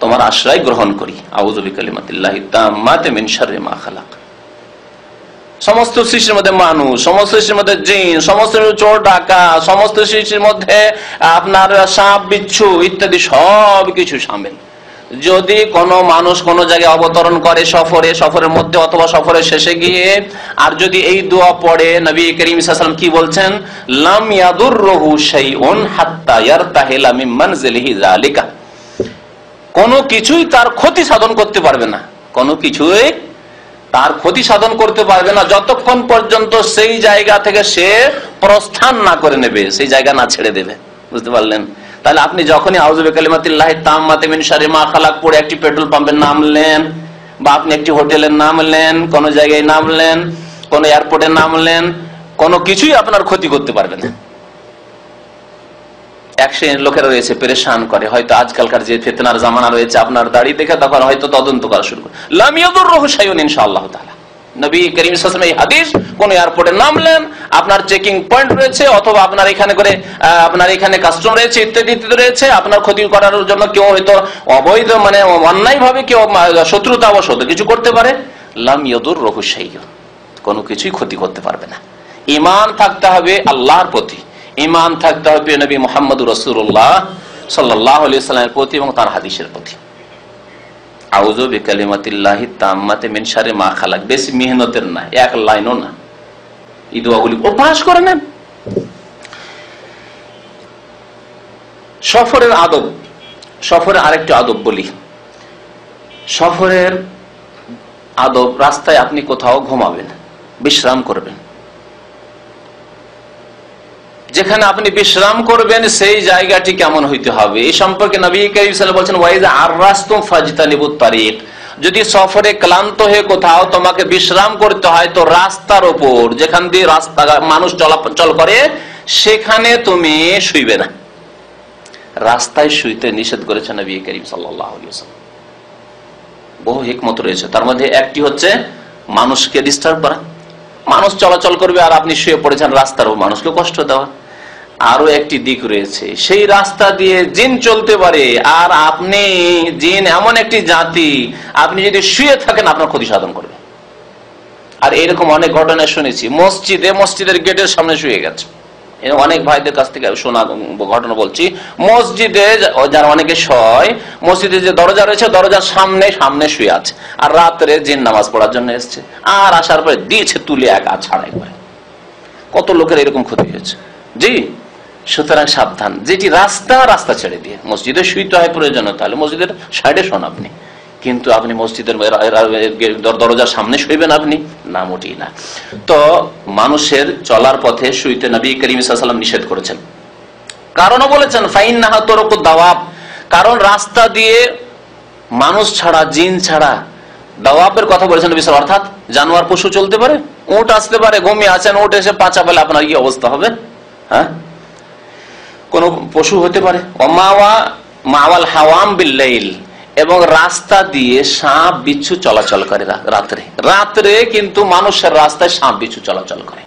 তোমার আশ্রয় গ্রহণ করি। আউযু বিকালিমাতিল্লাহি তাম্মাতি মিন শাররি মা খালাক। সমস্ত সৃষ্টির মধ্যে মানুষ, সমস্ত সৃষ্টির মধ্যে জিন, সমস্ত চোর ডাকা, সমস্ত সৃষ্টির মধ্যে আপনার সাপ বিচ্ছু ইত্যাদি সব কিছু শামিল। যদি কোনো মানুষ কোনো জায়গায় অবতরণ করে সফরে, সফরের মধ্যে অথবা সফরের শেষে গিয়ে, আর যদি এই দোয়া পড়ে, নবী করিম সাল্লাল্লাহু আলাইহি ওয়াসাল্লাম কি বলছেন? লাম ইয়াদুররুহু শাইউন হাত্তা ইয়ারতাহিলা মিন মানজিলিহি যালিকা, কোনো কিছুই তার ক্ষতি সাধন করতে পারবে না, কোনো কিছুই তার ক্ষতি সাধন করতে পারবে না যতক্ষণ পর্যন্ত সেই জায়গা থেকে সে প্রস্থান না করে নেবে, সেই জায়গা না ছেড়ে দেবে। বুঝতে পারলেন? তাহলে আপনি যখনই আউযু বিকালিমাতিল্লাহি তাম্মাতি মিন শাররি মা খালাক পড়ে একটি পেট্রোল পাম্পের নামলেন, বা আপনি একটি হোটেলের নামলেন, কোন জায়গায় নামলেন, কোন এয়ারপোর্টে নামলেন, কোনো কিছুই আপনার ক্ষতি করতে পারবে না। এক শ্রেণীর লোকেরা রয়েছে পেরেশান করে, হয়তো আজকালকার যে ফিতনার জামানা রয়েছে, আপনার দাড়ি দেখে তখন হয়তো তদন্ত করা শুরু করে, লাম ইয়াদুররুহু শাইউন ইনশাআল্লাহ তাআলা। নবী করিম সাল্লাল্লাহু আলাইহি ওয়াসাল্লাম এই হাদিস, কোন এয়ারপোর্টে নামলেন, আপনার চেকিং পয়েন্ট রয়েছে, অথবা আপনার এখানে করে আপনার এখানে কাস্টম রয়েছে, ইত্যাদি ইত্যাদি রয়েছে, আপনার ক্ষতি করার জন্য কেউ হয়তো অবৈধ মানে অন্যায় ভাবে কেউ শত্রুতাবশত কিছু করতে পারে, লাম ইয়াদুররুহু শাইউন, কোনো কিছুই ক্ষতি করতে পারবে না। ঈমান থাকতে হবে আল্লাহর প্রতি, ঈমান থাকতে হবে নবী মুহাম্মদুর রাসূলুল্লাহ সাল্লাল্লাহু আলাইহি ওয়াসাল্লামের প্রতি এবং তার হাদিসের প্রতি। আউযু বিকালিমাতিল্লাহি তাম্মাতি মিন শাররি মা খালাক, বেশি মেহনতের না, এক লাইনও না, এই দোয়াগুলি অভ্যাস করে নেন। সফরের আদব, সফরের আরেকটি আদব বলি। সফরের আদব, রাস্তায় আপনি কোথাও ঘুমাবেন, বিশ্রাম করবেন, যেখানে আপনি বিশ্রাম করবেন সেই জায়গাটি কেমন হইতে হবে এই সম্পর্কে নবী কারীম সাল্লাল্লাহু আলাইহি ওয়াসাল্লাম বলেছেন, ওয়াইযা আররাসতুম ফাজতানিবুত তারিক, যদি সফরে ক্লান্ত হয়ে কোথাও তোমাকে বিশ্রাম করতে হয় তো রাস্তার উপর, যেখান দিয়ে রাস্তা মানুষ চলাচল করে, সেখানে তুমি শুইবে না। রাস্তায় শুইতে নিষেধ করেছেন নবী কারীম সাল্লাল্লাহু আলাইহি ওয়াসাল্লাম। বহু হিকমত রয়েছে, তার মধ্যে একটি হচ্ছে মানুষকে ডিস্টার্ব করা, মানুষ চলাচল করবে আর আপনি শুয়ে পড়েছেন রাস্তার উপর, মানুষকে কষ্ট দেওয়া। আরো একটি দিক রয়েছে, সেই রাস্তা দিয়ে জিন চলতে পারে, আর আপনি, জিন এমন একটি জাতি, আপনি যদি শুয়ে থাকেন আপনার ক্ষতি সাধন করবে। আর এরকম অনেক ঘটনা শুনেছি, মসজিদের গেটের সামনে শুয়ে গেছে, অনেক ভাইদের কাছ থেকে শোনা ঘটনা বলছি। মসজিদে যারা অনেকে শয়, মসজিদে যে দরজা রয়েছে দরজার সামনে শুয়ে আছে, আর রাত্রে জিন নামাজ পড়ার জন্য এসছে, আর আসার পরে দিয়েছে তুলে এক আছাড় একবার। কত লোকের এরকম ক্ষতি হয়েছে। জি, সুতরাং সাবধান, যেটি রাস্তা ছেড়ে দিয়ে মসজিদে শুইতে হয় প্রয়োজন, তাহলে মসজিদের সাইডে শোন আপনি, কিন্তু আপনি মসজিদের দরজার সামনে শুইবেন আপনি না, মোটেই না। তো মানুষের চলার পথে শুইতে নবী করিম সাল্লাল্লাহু আলাইহি ওয়াসাল্লাম নিষেধ করেছেন। কারণও বলেছেন ফাইন্নাহা তুরুকুদ দাওয়াব, কারণ রাস্তা দিয়ে মানুষ ছাড়া, জিন ছাড়া, দাওয়াবের কথা বলেছেন নবী সাল্লাল্লাহু আলাইহি ওয়াসাল্লাম, অর্থাৎ জানোয়ার পশু চলতে পারে, উট আসতে পারে, ঘুমিয়ে আছেন, উট এসে পাঁচা পেলে আপনার কি অবস্থা হবে? হ্যাঁ, কোন পশু হতে পারে। মাওয়াল হাওয়াম বিল্লাইল, এবং রাস্তা দিয়ে সাপ বিচ্ছু চলাচল করে রাত্রে কিন্তু মানুষের রাস্তায় সাপ বিচ্ছু চলাচল করে,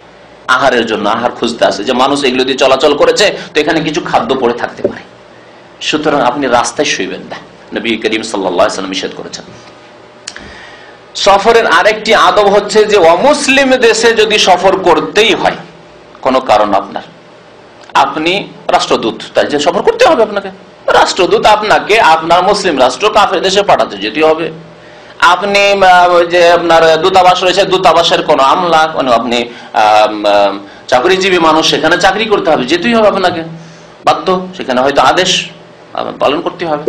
আহারের জন্য, আহার খুঁজতে আসে, যে মানুষ এগুলো দিয়ে চলাচল করেছে তো এখানে কিছু খাদ্য পড়ে থাকতে পারে। সুতরাং আপনি রাস্তায় শুইবেন না, নবী করিম সাল্লাল্লাহু আলাইহি ওয়াসাল্লাম নিষেধ করেছেন। সফরের আরেকটি আদব হচ্ছে যে অমুসলিম দেশে যদি সফর করতেই হয় কোনো কারণ, আপনি রাষ্ট্রদূত, তাই যে সফর করতে হবে আপনাকে, রাষ্ট্রদূত আপনাকে আপনার মুসলিম রাষ্ট্র কাফের দেশে পাঠাতে যেতে হবে। আপনি যে আপনার দূতাবাস রয়েছে, দূতাবাসের কোনো আমলা, আপনি চাকরিজীবী মানুষ, সেখানে চাকরি করতে হবে, যেতেই হবে আপনাকে, বাধ্য, সেখানে হয়তো আদেশ পালন করতে হবে।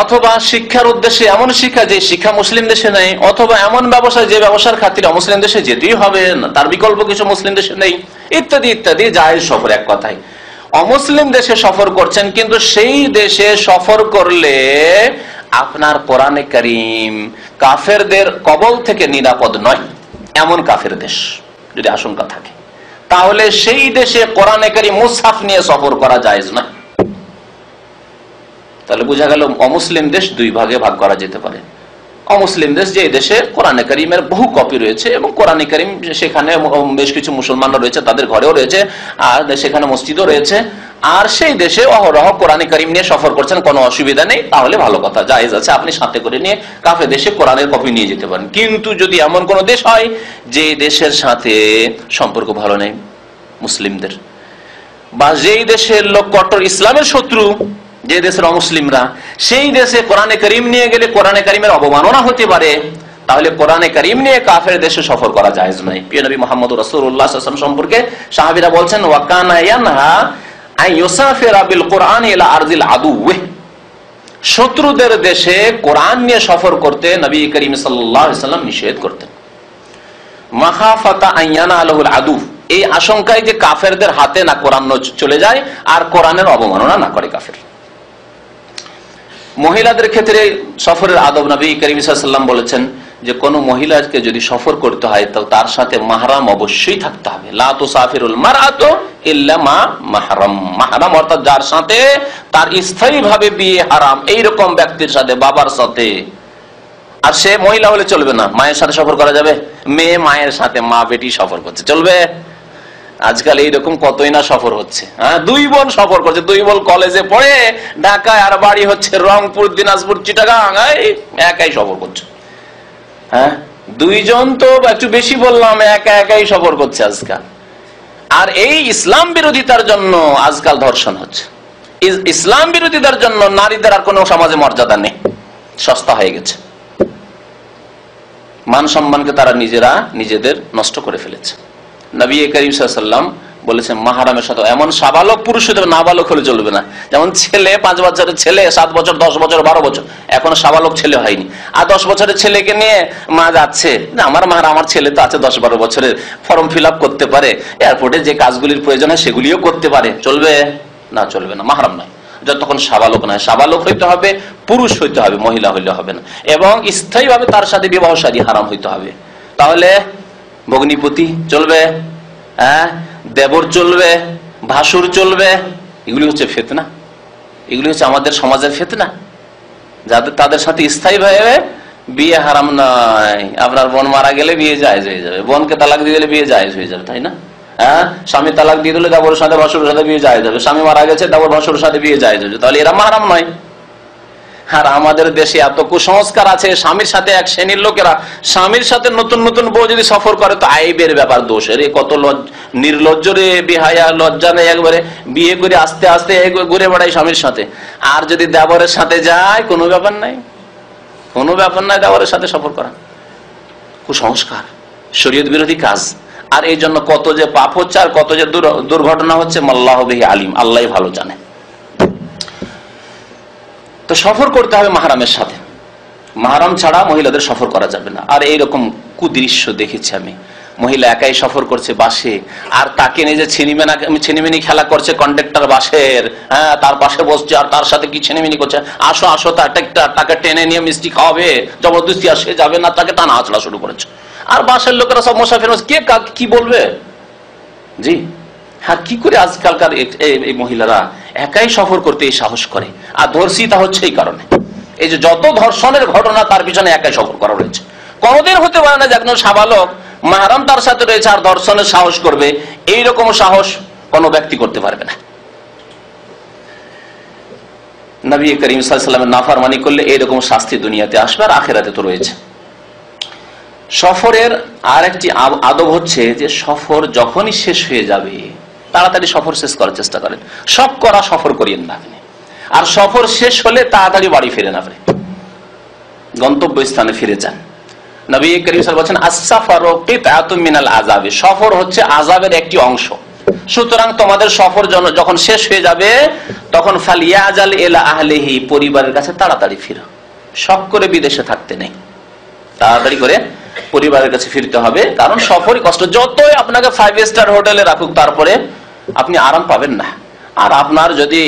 অথবা শিক্ষার উদ্দেশ্যে, এমন শিক্ষা যে শিক্ষা মুসলিম দেশে নেই, অথবা এমন ব্যবসা যে ব্যবসার খাতিরে অমুসলিম দেশে যেতেই হবে, তার বিকল্প কিছু মুসলিম দেশে নেই, ইত্যাদি ইত্যাদি। জায়েজ সফর, এক কথায় অমুসলিম দেশে সফর করছেন, কিন্তু সেই দেশে সফর করলে আপনার কোরআনে কারীম কাফেরদের কবল থেকে নিরাপদ নয়, এমন কাফের দেশ যদি আশঙ্কা থাকে, তাহলে সেই দেশে কোরআনে কারীম মুসহাফ নিয়ে সফর করা জায়েজ নয়। তাহলে বোঝা গেল অমুসলিম দেশ দুই ভাগে ভাগ করা যেতে পারে। অমুসলিম দেশ, যে দেশে কোরআনে কারীমের বহু কপি রয়েছে এবং কোরআনে কারীম সেখানে বেশ কিছু মুসলমানরা রয়েছে, তাদের ঘরেও রয়েছে, আর সেখানে মসজিদও রয়েছে, আর সেই দেশে অহরহ কোরআনে কারীম নিয়ে সফর করছেন, কোনো অসুবিধা নেই, তাহলে ভালো কথা, জায়েজ আছে, আপনি সাথে করে নিয়ে কাফের দেশে কোরআনের কপি নিয়ে যেতে পারেন। কিন্তু যদি এমন কোন দেশ হয় যে দেশের সাথে সম্পর্ক ভালো নেই মুসলিমদের, বা যেই দেশের লোক কট্টর ইসলামের শত্রু, যে দেশের অমুসলিমরা, সেই দেশে কোরআনে কারীম নিয়ে গেলে কোরআনে কারীমের অবমাননা হতে পারে, তাহলে কোরআনে কারীম নিয়ে কাফের দেশে সফর করা জায়েজ নয়। প্রিয় নবী মুহাম্মদ রাসূলুল্লাহ সাল্লাল্লাহু আলাইহি ওয়াসাল্লাম সম্পর্কে সাহাবীরা বলছেন, ওয়া কানা ইয়ানহা আন ইউসাফিরা বিল কুরআন ইলা আরজিল আদুওয়ে, শত্রুদের দেশে কোরআন নিয়ে সফর করতে নবী করিম সাল্লাল্লাহু আলাইহি ওয়াসাল্লাম নিষেধ করতেন। মাখাফাতা আন ইয়ানালুল আদু, এই আশঙ্কায় যে কাফেরদের হাতে না কোরআন চলে যায় আর কোরআনের অবমাননা না করে কাফের। মহিলাদের ক্ষেত্রে সফরের আদব, নবী করিম সাল্লাল্লাহু আলাইহি ওয়াসাল্লাম বলেছেন যে কোন মহিলাকে যদি সফর করতে হয় তো তার সাথে মাহরাম অবশ্যই থাকতে হবে। লা তুসাফিরুল মারআতু ইল্লা মা মাহরাম, মাহরাম অর্থাৎ যার সাথে তার স্থায়ীভাবে বিয়ে হারাম, এইরকম ব্যক্তির সাথে, বাবার সাথে। আর সে মহিলা হলে চলবে না, মায়ের সাথে সফর করা যাবে? মেয়ে মায়ের সাথে, মা বেটি সফর করছে, চলবে? আজকাল এইরকম কতই না সফর হচ্ছে। হ্যাঁ, দুই বোন সফর করছে, দুই বোন কলেজে পড়ে ঢাকায়, আর বাড়ি হচ্ছে রংপুর, দিনাজপুর, চিটাগাং, একাই সফর করছে। হ্যাঁ, দুইজন তো একটু বেশি বললাম, একাই সফর করছে আজকাল। আর এই ইসলাম বিরোধিতার জন্য আজকাল ধর্ষণ হচ্ছে। ইসলাম বিরোধিতার জন্য নারীদের আর কোনো সমাজে মর্যাদা নেই। সস্তা হয়ে গেছে। মান সম্মানকে তারা নিজেদের নষ্ট করে ফেলেছে। নবী করিম সাল্লাল্লাহু আলাইহি ওয়াসাল্লাম বলেছেন মাহরামের সাথে এমন সাবালক পুরুষ হতে হবে, নাবালক হলে চলবে না। যেমন ছেলে 5 বছরের ছেলে 7 বছর 10 বছর 12 বছর এখনো সাবালক ছেলে হয়নি, আর 10 বছরের ছেলেকে নিয়ে মা যাচ্ছে, আমার মাহরাম আমার ছেলে তো আছে 10-12 বছরের, ফর্ম ফিল আপ করতে পারে, এয়ারপোর্টে যে কাজগুলির প্রয়োজন হয় সেগুলিও করতে পারে, চলবে না? চলবে না, মাহরাম নয় যতক্ষণ সাবালক নয়। সাবালক হইতে হবে, পুরুষ হইতে হবে, মহিলা হইলে হবে না, এবং স্থায়ীভাবে তার সাথে বিবাহ শাদী হারাম হইতে হবে। তাহলে ভগ্নিপতি চলবে, দেবর চলবে, ভাসুর চলবে, এগুলি হচ্ছে ফিতনা, এগুলি হচ্ছে আমাদের সমাজের ফিতনা, যাদের তাদের সাথে স্থায়ীভাবে বিয়ে হারাম নয়। আপনার বোন মারা গেলে বিয়ে জায়েজ হয়ে যাবে, বোনকে তালাক দিয়ে দিলে বিয়ে জায়েজ হয়ে যাবে, তাই না? স্বামী তালাক দিয়ে দিলে দেবরের সাথে ভাসুরের সাথে বিয়ে জায়েজ হবে, স্বামী মারা গেছে দেবর ভাসুরের সাথে বিয়ে জায়েজ হবে, তাহলে এরা মাহরাম নয়। আর আমাদের দেশে এত কুসংস্কার আছে, স্বামীর সাথে এক শ্রেণীর লোকেরা স্বামীর সাথে নতুন নতুন বউ যদি সফর করে তো আইবের ব্যাপার, দোষের। কত নির্লজ্জ রে, বেহায়া, লজ্জা নেই, একবারে বিয়ে করে আস্তে আস্তে ঘুরে বেড়ায় স্বামীর সাথে। আর যদি দেবরের সাথে যায় কোনো ব্যাপার নাই, কোনো ব্যাপার নাই দেবরের সাথে সফর করা। কুসংস্কার, শরীয়ত বিরোধী কাজ। আর এই জন্য কত যে পাপ হচ্ছে আর কত যে দুর্ঘটনা হচ্ছে, আল্লাহ বিহি আলিম, আল্লাহ ভালো জানে। তো সফর করতে হবে মাহরামের সাথে, মাহরাম ছাড়া মহিলাদের সফর করা যাবে না। আর এইরকম কুদৃশ্য দেখেছি আমি, মহিলা একাই সফর করছে বাসে, আর তাকে নিজে ছিনিমিনি খেলা করছে কন্ডাক্টর বাসের, তার পাশে বসছে আর তার সাথে কি ছিনিমিনি করছে, আসো আসো তাকে টেনে নিয়ে মিষ্টি খাওয়াবে, জবরদস্তি আসে যাবে না, তাকে টানা আঁচড়া শুরু করেছে। আর বাসের লোকেরা সব মুসাফির, কে কি বলবে? জি হ্যাঁ, কি করে আজকালকার এই মহিলারা একাই সফর করতে এই সাহস করে? আর ধর্ষিতা হচ্ছে এই কারণে, এই যে যত ধর্ষণের ঘটনা তার পিছনে একাই সফর করা রয়েছে। কোনদিন হতে পারে না যে একজন সাবালক মাহরাম তার সাথে রয়েছে আর ধর্ষণের সাহস করবে, এইরকম সাহস কোন ব্যক্তি করতে পারবে না। নবী করিম সাল্লাল্লাহু আলাইহি ওয়াসাল্লামের নাফরমানি করলে এইরকম শাস্তি দুনিয়াতে আসবে, আর আখিরাতে তো রয়েছে। সফরের আর একটি আদব হচ্ছে যে সফর যখনই শেষ হয়ে যাবে তাড়াতাড়ি সফর শেষ করার চেষ্টা করেন, সব করা সফর করিয়েন না আপনি। আর সফর শেষ হলে তাড়াতাড়ি বাড়ি ফিরেন, আপনি গন্তব্য স্থানে ফিরে যান। নবী করিম সাল্লাল্লাহু আলাইহি ওয়াসাল্লাম বলেছেন আস-সাফারু কিতআতুম মিনাল আযাব, সফর হচ্ছে আযাবের একটি অংশ। সুতরাং তোমাদের সফর যখন শেষ হয়ে যাবে তখন ফালিয়াজাল ইলা আহলিহি, পরিবারের কাছে তাড়াতাড়ি ফিরো, শখ করে বিদেশে থাকতে নেই, তাড়াতাড়ি করে পরিবারের কাছে ফিরতে হবে। কারণ সফরই কষ্ট, যতই আপনাকে 5 স্টার হোটেলে রাখুক তারপরে আপনি আরাম পাবেন না। আর আপনার যদি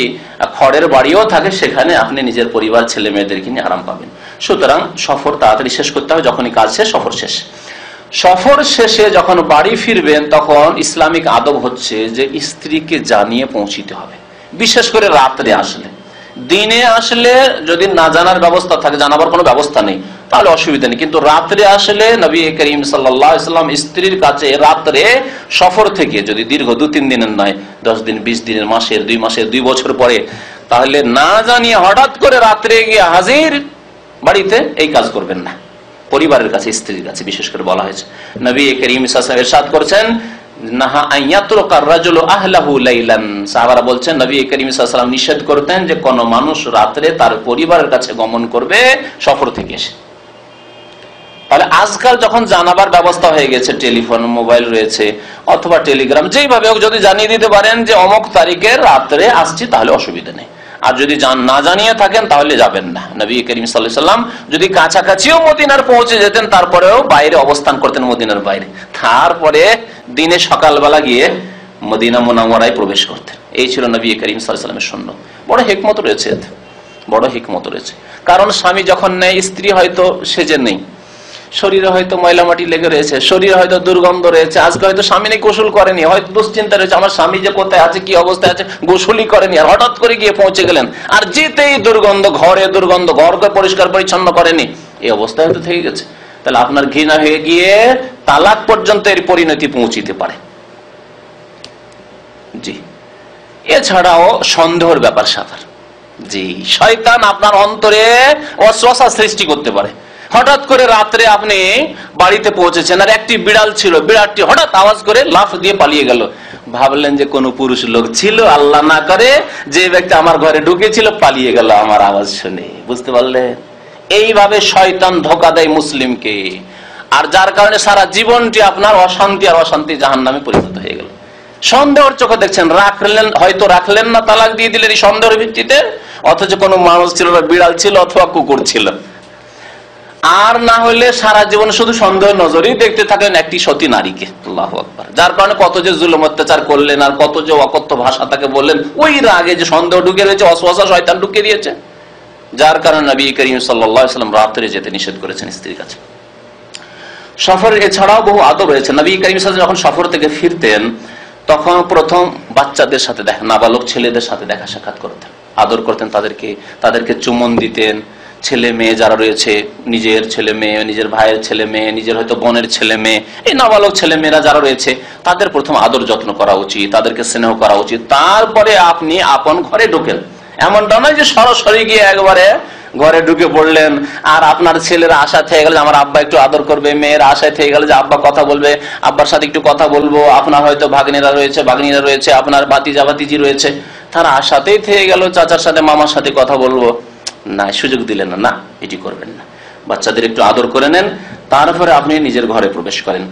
খড়ের বাড়িও থাকে সেখানে আপনি নিজের পরিবার ছেলে মেয়েদেরকে নিয়ে আরাম পাবেন। সুতরাং সফর তাড়াতাড়ি শেষ করতে হবে, যখনই কাজ শেষ সফর শেষ। সফর শেষে যখন বাড়ি ফিরবেন তখন ইসলামিক আদব হচ্ছে যে স্ত্রীকে জানিয়ে পৌঁছিতে হবে, বিশেষ করে রাত্রে আসলে। দিনে আসলে যদি না জানার ব্যবস্থা থাকে, জানাবার কোনো ব্যবস্থা নেই, তাহলে অসুবিধা নেই। কিন্তু রাত্রে আসলে নবী করিম সাল্লাল্লাহু আলাইহি ওয়াসাল্লাম স্ত্রীর কাছে রাত্রে সফর থেকে যদি দীর্ঘ 2-3 দিনের নয়, 10 দিন 20 দিনের, মাসের 2 মাসের 2 বছর পরে, তাহলে না জানিয়ে হঠাৎ করে রাত্রে গিয়ে হাজির বাড়িতে, এই কাজ করবেন না। পরিবারের কাছে, স্ত্রীর কাছে বিশেষ করে বলা হয়েছে। নবী করিম সাল্লাল্লাহু আলাইহি ওয়াসাল্লাম ইরশাদ করেছেন নাহা আইয়াতরুকা রাজুলু আহলাহু লাইলান, সাহাবারা বলছেন নবী করিম সাল্লাল্লাহু আলাইহি ওয়াসাল্লাম নিষেধ করতেন যে কোন মানুষ রাতে তার পরিবারের কাছে গমন করবে সফর থেকে এসে। তাহলে আজকাল যখন জানাবার ব্যবস্থা হয়ে গেছে, টেলিফোন মোবাইল রয়েছে অথবা টেলিগ্রাম, যেইভাবে হোক যদি জানিয়ে দিতে পারেন যে অমুক তারিখে রাত্রে আসছি, তাহলে অসুবিধা নেই। আর যদি না জানিয়ে থাকেন তাহলে যাবেন না। নবী করিম সাল্লাল্লাহু আলাইহি ওয়াসাল্লাম যদি কাছাকাছিও মদিনার পৌঁছে যেতেন তারপরেও বাইরে অবস্থান করতেন, মদিনার বাইরে, তারপরে দিনে সকালবেলা গিয়ে মদিনা মুনাওয়ারায় প্রবেশ করতেন। এই ছিল নবী করিম সাল্লাল্লাহু আলাইহি ওয়াসাল্লামের সুন্নাত। বড় হিকমত রয়েছে, বড় হিকমত রয়েছে। কারণ স্বামী যখন নেই, স্ত্রী হয়তো সেজে নেই, শরীরে হয়তো ময়লা মাটি লেগে রয়েছে, শরীরে হয়তো দুর্গন্ধ রয়েছে, আজকে হয়তো স্বামী নেই, গোসল করেনি, হয়তো দুশ্চিন্তা রয়েছে আমার স্বামী যে কোথায় আছে, কি অবস্থায় আছে, গোসলই করেনি, আর হঠাৎ করে গিয়ে পৌঁছে গেলেন, আর যেতেই দুর্গন্ধ, ঘরে দুর্গন্ধ, ঘরকে পরিষ্কার পরিচ্ছন্ন করেনি, এই অবস্থায় হয়তো থেকে গেছে। তাহলে আপনার ঘৃণা হয়ে গিয়ে তালাক পর্যন্ত এর পরিণতি পৌঁছিতে পারে। জি, এছাড়াও সন্দেহের ব্যাপার স্যাপার, জি, শয়তান আপনার অন্তরে অস্বস্তা সৃষ্টি করতে পারে। হঠাৎ করে রাত্রে আপনি বাড়িতে পৌঁছেছেন আর একটি বিড়াল ছিল, বিড়ালটি হঠাৎ আওয়াজ করে লাফ দিয়ে পালিয়ে গেল, ভাবলেন যে কোনো পুরুষ লোক ছিল, আল্লাহ না করে যে ব্যক্তি আমার ঘরে ঢুকেছিল পালিয়ে গেল আমার আওয়াজ শুনে, বুঝতে পারলেন? এইভাবে শয়তান ধোঁকা দেয় মুসলিমকে, আর যার কারণে সারা জীবনটি আপনার অশান্তি আর অশান্তি জাহান্নামে পরিণত হয়ে গেল। সন্দেহের চোখে দেখছেন, হয়তো রাখলেন না, তালাক দিয়ে দিলেন এই সন্দেহের ভিত্তিতে, অথচ কোনো মানুষ ছিল না, বিড়াল ছিল অথবা কুকুর ছিল। আর না হলে সারা জীবন শুধু সন্দেহ নজরেই দেখতে থাকেন একটি সতী নারীকে। আল্লাহু আকবার। যার কারণে কত যে জুলুম অত্যাচার করলেন, আর কত যে অকথ্য ভাষা তাকে বললেন, ওই রাগে যে সন্দেহ ঢুকে রয়েছে, অসওয়াসা শয়তান ঢুকিয়ে দিয়েছে, যার কারণে নবী করিম সাল্লাল্লাহু আলাইহি ওয়াসাল্লাম রাত্রে যেতে নিষেধ করেছেন স্ত্রীর কাছে। সফরের এছাড়াও বহু আদব রয়েছে। নবী করিম সাল্লাল্লাহু আলাইহি ওয়াসাল্লাম যখন সফর থেকে ফিরতেন তখন প্রথম বাচ্চাদের সাথে দেখা, নাবালক ছেলেদের সাথে দেখা সাক্ষাৎ করতেন, আদর করতেন, তাদেরকে চুমন দিতেন। ছেলে মেয়ে যারা রয়েছে, নিজের ছেলে মেয়ে, নিজের ভাইয়ের ছেলে মেয়ে, নিজের হয়তো বোনের ছেলে মেয়ে, এই নাবালক ছেলে মেয়েরা যারা রয়েছে তাদের প্রথম আদর যত্ন করা উচিত, তাদেরকে স্নেহ করা উচিত। তারপরে আপনি আপন ঘরে ঢোকেন। এমনটা নয় যে সরাসরি গিয়ে একবারে ঘরে ঢুকে পড়লেন, আর আপনার ছেলেরা আশা থেকে গেল যে আমার আব্বা একটু আদর করবে, মেয়ের আশায় থেকে গেল যে আব্বা কথা বলবে, আব্বার সাথে একটু কথা বলবো। আপনার হয়তো ভাগ্নিরা রয়েছে, আপনার ভাতিজা ভাতিজি রয়েছে, তারা আশাতেই থেকে গেল চাচার সাথে মামার সাথে কথা বলবো, না, সুযোগ দিলেন না, না, এটি করবেন না। বাচ্চাদের একটু আদর করে নেন, তারপরে আপনি নিজের ঘরে প্রবেশ করেন।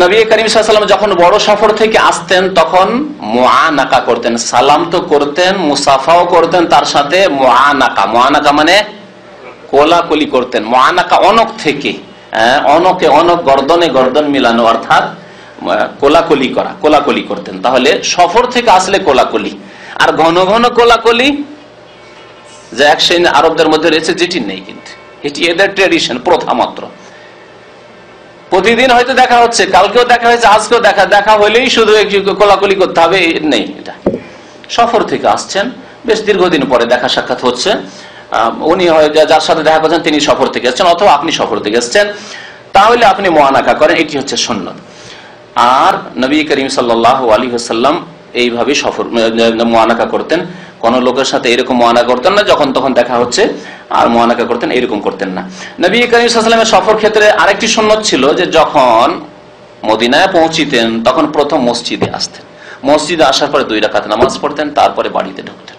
নবী করিম সাল্লাল্লাহু আলাইহি ওয়াসাল্লাম যখন বড় সফর থেকে আসতেন তখন মুআনাকা করতেন, সালাম তো করতেন, মুসাফাও করতেন, তার সাথে মুআনাকা মানে কোলাকুলি করতেন। মুআনাকা অনক থেকে, অনক গর্দনে গর্দন মিলানো, অর্থাৎ কোলাকুলি করতেন। তাহলে সফর থেকে আসলে কোলাকুলি, আর ঘন ঘন কোলাকুলি যে এক শ্রেণী আরবদের মধ্যে রয়েছে, যেটি নেই, কিন্তু এটি এদের ট্রেডিশন, প্রথা মাত্র। প্রতিদিন হয়তো দেখা হচ্ছে, কালকেও দেখা হয়েছে, আজকেও দেখা হইলেই শুধু কোলাকুলি করতে হবে, নেই। এটা সফর থেকে আসছেন, বেশ দীর্ঘদিন পরে দেখা সাক্ষাৎ হচ্ছে, উনি যার সাথে দেখা করছেন তিনি সফর থেকে এসছেন, অথবা আপনি সফর থেকে এসছেন, তাহলে আপনি মুআনাকা করেন, এটি হচ্ছে সুন্নাত। আর নবী করিম সাল্লাল্লাহু আলাইহি ওয়াসাল্লাম এইভাবে সফর মুআনাকা করতেন। কোন লোকের সাথে এরকম মুআনাকা করতেন না যখন তখন দেখা হচ্ছে, আর মুআনাকা করতেন, এরকম করতেন না। নবী করিম সাল্লাল্লাহু আলাইহি ওয়াসাল্লামের সফর ক্ষেত্রে আরেকটি সুন্নাত ছিল যে যখন মদিনায় পৌঁছিতেন তখন প্রথম মসজিদে আসতেন, মসজিদে আসার পরে 2 রাকাত নামাজ পড়তেন, তারপরে বাড়িতে ঢুকতেন।